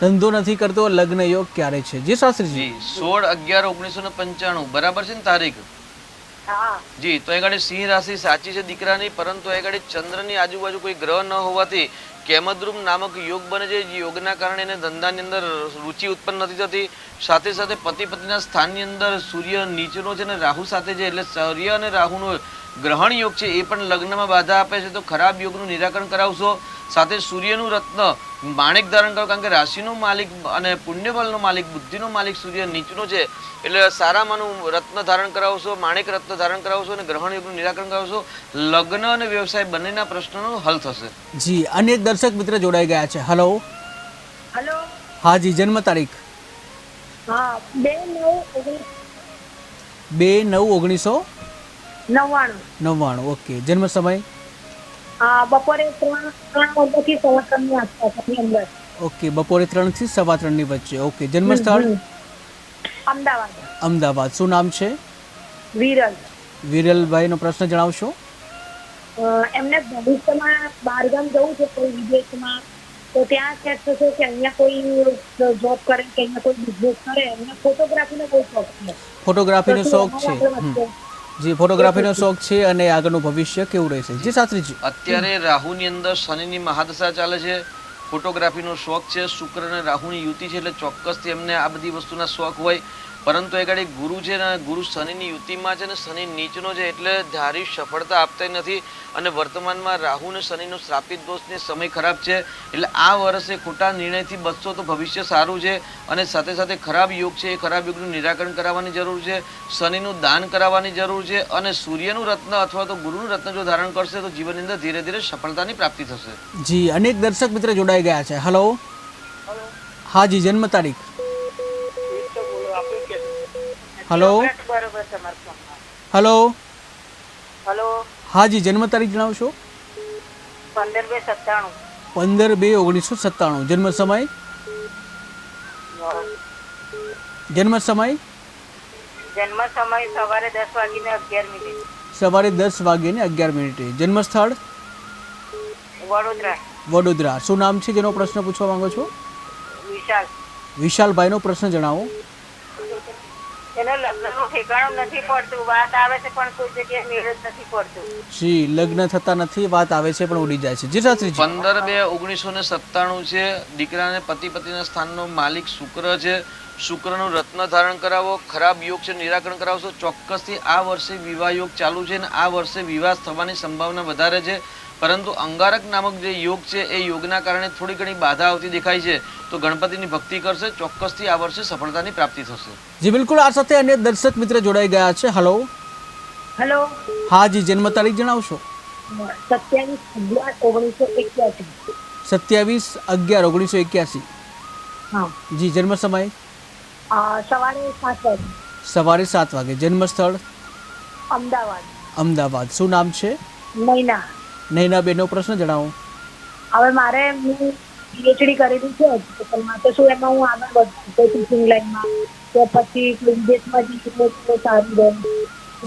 ધંધો નથી કરતો, લગ્ન યોગ ક્યારે છે? જી શાસ્ત્રીજી. 16/11/1995 બરાબર છે ને તારીખ? હા જી. તો એ ગાડી સિંહ રાશિ સાચી છે દીકરાની, પરંતુ એ ગાડી ચંદ્રની આજુબાજુ કોઈ ગ્રહ ન હોવાથી કેમદ્રુમ નામક યોગ બને છે. જે યોગના કારણે એને ધંધાની અંદર રુચિ ઉત્પન્ન નથી થતી. સાથે સાથે પતિ પત્નીના સ્થાનની અંદર સૂર્ય નીચનો છે ને રાહુ સાથે છે એટલે સૂર્ય અને રાહુનો ગ્રહણ યોગ છે એ પણ લગ્નમાં બાધા આપે છે. તો ખરાબ યોગનું નિરાકરણ કરાવશો. સાથે સૂર્યનું રત્ન માણેક ધારણ કરો, કારણ કે રાશિનો માલિક અને પુણ્યબળનો માલિક બુદ્ધિનો માલિક સૂર્ય નીચનો છે એટલે સારામાંનું રત્ન ધારણ કરાવશો, માણેક રત્ન ધારણ કરાવશો અને ગ્રહણ યોગનું નિરાકરણ કરાવશો. લગ્ન અને વ્યવસાય બંનેના પ્રશ્નોનો હલ થશે. જી, અનેક દર્શક મિત્ર જોડાઈ ગયા છે. હલો. હેલો. હા જી, જન્મ તારીખ? હા, 2/9/1999. ઓકે. જન્મ સમય? બપોરે 3 વાગ્યાથી 3:15 આસપાસની અંદર. ઓકે. બપોરે 3 થી 3:15 ની વચ્ચે. ઓકે. જન્મ સ્થળ? અમદાવાદ. અમદાવાદ. શું નામ છે? વિરલ. વિરલભાઈનો પ્રશ્ન જણાવશો? એમને ભવિષ્યમાં બહારગામ જવું છે કોઈ વિદેશમાં, તો ત્યાં સેટ થશે કે અહીંયા કોઈ જોબ કરે કે અહીંયા કોઈ બિઝનેસ કરે? એમને ફોટોગ્રાફીનો બહુ શોખ છે. ફોટોગ્રાફીનો શોખ છે. જી, ફોટોગ્રાફીનો શોખ છે. અને આગળનું ભવિષ્ય કેવું રહેશે? જી શાસ્ત્રીજી. અત્યારે રાહુની અંદર શનિની મહાદશા ચાલે છે. ફોટોગ્રાફીનો શોખ છે. શુક્ર અને રાહુની યુતિ છે એટલે ચોક્કસથી એમને આ બધી વસ્તુના શોખ હોય. પરંતુ એ ગાડી ગુરુ છે ને ગુરુ શનિની યુતિમાં છે ને શનિ નીચનો છે એટલે ધારી સફળતા આપતા નથી. અને વર્તમાનમાં રાહુ અને શનિનો શ્રાપિત દોષને સમય ખરાબ છે એટલે આ વર્ષે ખોટા નિર્ણયથી બચશો તો ભવિષ્ય સારું છે. અને સાથે સાથે ખરાબ યોગ છે એ ખરાબ યોગનું નિરાકરણ કરાવવાની જરૂર છે. શનિનું દાન કરાવવાની જરૂર છે અને સૂર્યનું રત્ન અથવા તો ગુરુનું રત્ન જો ધારણ કરશે તો જીવનની અંદર ધીરે ધીરે સફળતાની પ્રાપ્તિ થશે. જી, અનેક દર્શક મિત્ર જોડાઈ ગયા છે. હલો. હા જી, જન્મ તારીખ? હલો. હલો. હેલો. હા જી, જન્મ તારીખ જણાવશો? 15/2/97. 15/2/1997. જન્મ સમય? જન્મ સમય? જન્મ સમય સવારે 10:11. સવારે 10:11. જન્મ સ્થળ વડોદરા. વડોદરા. શું નામ છે જેનો પ્રશ્ન પૂછવા માંગો છો? વિશાલ. વિશાલભાઈનો પ્રશ્ન જણાવો. એનો લગ્નનું ઠેકાણું નથી પડતું, વાત આવે છે પણ કોઈ જગ્યાએ મેળ જ નથી પડતું. જી, લગ્ન થતા નથી, વાત આવે છે પણ ઉડી જાય છે. જી શાસ્ત્રીજી. 15/2/1997 છે. દીકરાને પતિના સ્થાનનો માલિક શુક્ર છે. શુક્રનું રત્ન ધારણ કરાવો. ખરાબ યોગ છે, નિરાકરણ કરાવશો. ચોક્કસથી આ વર્ષે વિવાહ યોગ ચાલુ છે અને આ વર્ષે વિવાહ થવાની સંભાવના વધારે છે. પરંતુ અંગારક નામક જે યોગ છે એ યોગના કારણે થોડી ઘણી બાધા આવતી દેખાય છે. તો ગણપતિની ભક્તિ કરશે, ચોક્કસથી આ વર્ષે સફળતાની પ્રાપ્તિ થશે. જી બિલકુલ. આ સાથે અન્ય દર્શક મિત્ર જોડાઈ ગયા છે. હલો. હેલો. હા જી, જન્મ તારીખ જણાવશો? 27/11/1981. 27/11/1981. હા. જી, જન્મ સમય? સવારે 7 વાગે. સવારે 7 વાગે. જન્મ સ્થળ? અમદાવાદ. અમદાવાદ. શું નામ છે? નૈના. નૈનાબેનનો પ્રશ્ન જણાવો. હવે મારે PhD કરેલી છે એજ્યુકેશનમાં, તો શું એમાં હું આગળ વધું કોઈ ટીચિંગ લાઈનમાં કે પછી વિદેશમાં જઈએ તો સારું રહે?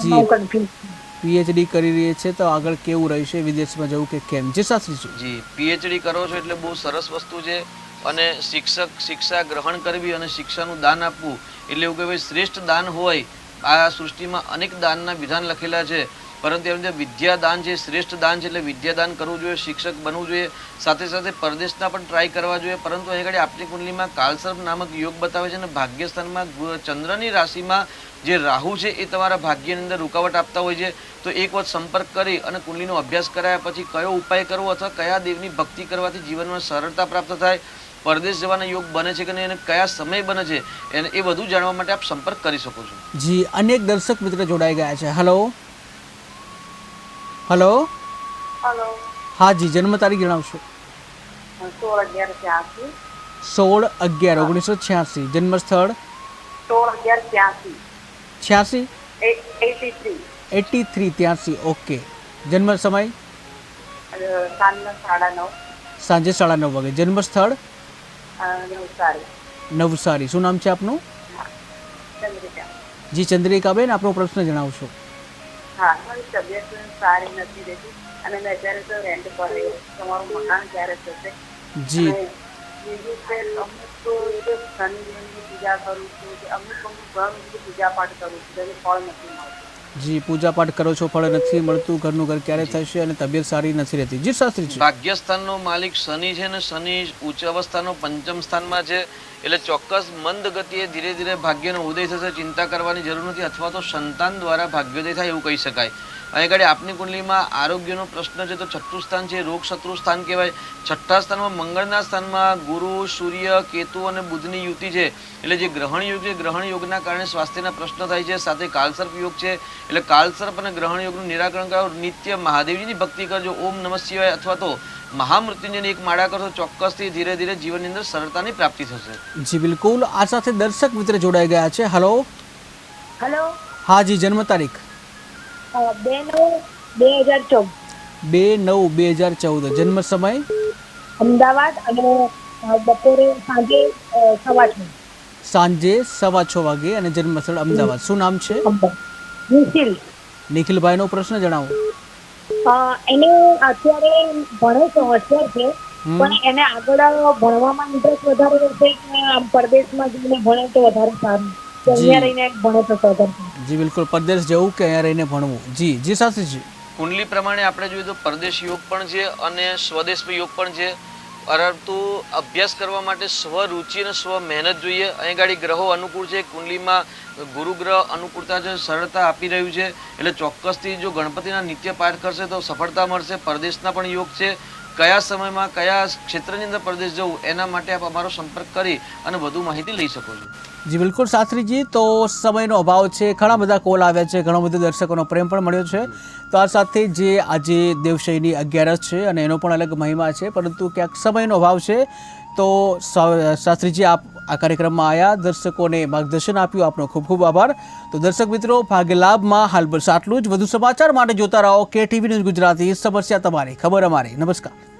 જી, કન્ફ્યુઝ. PhD કરી રહી છે તો આગળ કેવું રહેશે, વિદેશમાં જવું કે કેમ? જે શાસ્ત્રીજી. જી, PhD કરો છો એટલે બહુ સરસ વસ્તુ છે. અને શિક્ષા ગ્રહણ કરવી અને શિક્ષાનું દાન આપવું એટલે એવું કે ભાઈ શ્રેષ્ઠ દાન હોય. આ સૃષ્ટિમાં અનેક દાનના વિધાન લખેલા છે, પરંતુ એમ જે વિદ્યાદાન છે શ્રેષ્ઠ દાન છે, એટલે વિદ્યાદાન કરવું જોઈએ, શિક્ષક બનવું જોઈએ. સાથે સાથે પરદેશના પણ ટ્રાય કરવા જોઈએ. પરંતુ અહીં આગળ આપણી કુંડલીમાં કાલસર્પ નામક યોગ બતાવે છે અને ભાગ્યસ્થાનમાં ચંદ્રની રાશિમાં જે રાહુ છે એ તમારા ભાગ્યની અંદર રૂકાવટ આપતા હોય છે. તો એક વખત સંપર્ક કરી અને કુંડલીનો અભ્યાસ કરાયા પછી કયો ઉપાય કરવો અથવા કયા દેવની ભક્તિ કરવાથી જીવનમાં સરળતા પ્રાપ્ત થાય, પરદેશ જવાના યોગ બને છે કે નહીં અને કયા સમય બને છે, એને એ બધું જાણવા માટે આપ સંપર્ક કરી શકો છો. જી, અનેક દર્શક મિત્ર જોડાઈ ગયા છે. હલો. હલો. હેલો. હા જી, જન્મ તારીખ જણાવશો? 16/11/86. 16/11/1986. જન્મ સ્થળ? 16/11/86. 86? 83. 83 83. ઓકે. જન્મ સમય? સાંજના 9:30. સાંજે 9:30 વાગે. જન્મ સ્થળ? નવસારી. નવસારી. શું નામ છે આપનું? ચંદ્રિકા. જી, ચંદ્રિકાબેન, આપનો પ્રશ્ન જણાવશો? હા, મારી તબિયત સારી નથી રહેતી અને મેં અત્યારે તો રેન્ટ પર રહી છું. તમારું મકાન ક્યારે થશે? જી. બીજું છે અમુક તો શનિદેવની પૂજા કરું છું, અમુક ઘણું બધું પૂજા પાઠ કરું છું, તેનું ફળ નથી મળતું. જી, પૂજા પાઠ કરો છો, ફળ નથી મળતું, ઘરનું ઘર ક્યારે થશે અને તબિયત સારી નથી રહેતી? જી શાસ્ત્રીજી. ભાગ્યસ્થાનનો માલિક શનિ છે ને શનિ ઉચ્ચ અવસ્થાનો પંચમ સ્થાનમાં છે. એટલે ચોક્કસ મંદ ગતિએ ધીરે ધીરે ભાગ્યનો ઉદય થશે. ચિંતા કરવાની જરૂર નથી. અથવા તો સંતાન દ્વારા ભાગ્યોદય થાય એવું કહી શકાય. અહીં આગળ આપની કુંડલીમાં આરોગ્યનો પ્રશ્ન છે તો 6થું સ્થાન છે રોગ શત્રુ સ્થાન કહેવાય. 6થા સ્થાનમાં મંગળના સ્થાનમાં ગુરુ, સૂર્ય, કેતુ અને બુધની યુતિ છે. એટલે જે ગ્રહણ યોગ છે, ગ્રહણ યોગના કારણે સ્વાસ્થ્યના પ્રશ્ન થાય છે. સાથે કાલસર્પ યોગ છે. એટલે કાલસર્પ અને ગ્રહણ યોગનું નિરાકરણ કરાવો. નિત્ય મહાદેવજીની ભક્તિ કરજો. ઓમ નમઃ શિવાય અથવા તો મહામૃત્યુંજયની એક માળા કરશો, ચોક્કસથી ધીરે ધીરે જીવનની અંદર સરળતાની પ્રાપ્તિ થશે. જી બિલકુલ. આ સાથે દર્શક મિત્ર જોડાઈ ગયા છે. હલો. હેલો. હા જી, જન્મ તારીખ? 2/9/2014. 2/9/2014. જન્મ સમય? અમદાવાદ અને બપોરે સાંજે 6:15. સાંજે 6:15 વાગે અને જન્મ સ્થળ અમદાવાદ. શું નામ છે? નિખિલ. નિખિલભાઈનો પ્રશ્ન જણાવો. એને અત્યારે ભણે છે, હોશિયાર છે, પણ એને આગળ ભણવામાં ઇન્ટરેસ્ટ વધારે રહેશે કે આમ પરદેશમાં જઈને ભણે તો વધારે સારું, કે અહીંયા રહીને ભણે તો વધારે? જી બિલકુલ. પરદેશ જવું કે અહીંયા રહીને ભણવું? જી. જી શાસ્ત્રીજી. કુંડલી પ્રમાણે આપણે જોઈએ તો પરદેશ યોગ પણ છે અને સ્વદેશ યોગ પણ છે. પરંતુ અભ્યાસ કરવા માટે સ્વરુચિ અને સ્વ મહેનત જોઈએ. અહીં ગાડી ગ્રહો અનુકૂળ છે. કુંડલીમાં ગુરુ ગ્રહ અનુકૂળતા છે, સરળતા આપી રહ્યું છે. એટલે ચોક્કસથી જો ગણપતિના નિત્ય પાઠ કરશે તો સફળતા મળશે. પરદેશના પણ યોગ છે. કયા સમયમાં કયા ક્ષેત્રની અંદર પરદેશ જવું એના માટે આપ અમારો સંપર્ક કરી અને વધુ માહિતી લઈ શકો છો. જી બિલકુલ શાસ્ત્રીજી. તો સમયનો અભાવ છે, ઘણા બધા કોલ આવ્યા છે, ઘણો બધો દર્શકોનો પ્રેમ પણ મળ્યો છે. તો આ સાથે જે આજે દેવશયની 11 છે અને એનો પણ અલગ મહિમા છે, પરંતુ ક્યાંક સમયનો અભાવ છે. તો શાસ્ત્રીજી આપ આ કાર્યક્રમમાં આવ્યા, દર્શકોને માર્ગદર્શન આપ્યું, આપનો ખૂબ ખૂબ આભાર. તો દર્શક મિત્રો, ભાગ્ય લાભમાં હાલ બસ આટલું જ. વધુ સમાચાર માટે જોતા રહો KTV ન્યૂઝ ગુજરાતી. સમસ્યા તમારી, ખબર અમારી. નમસ્કાર.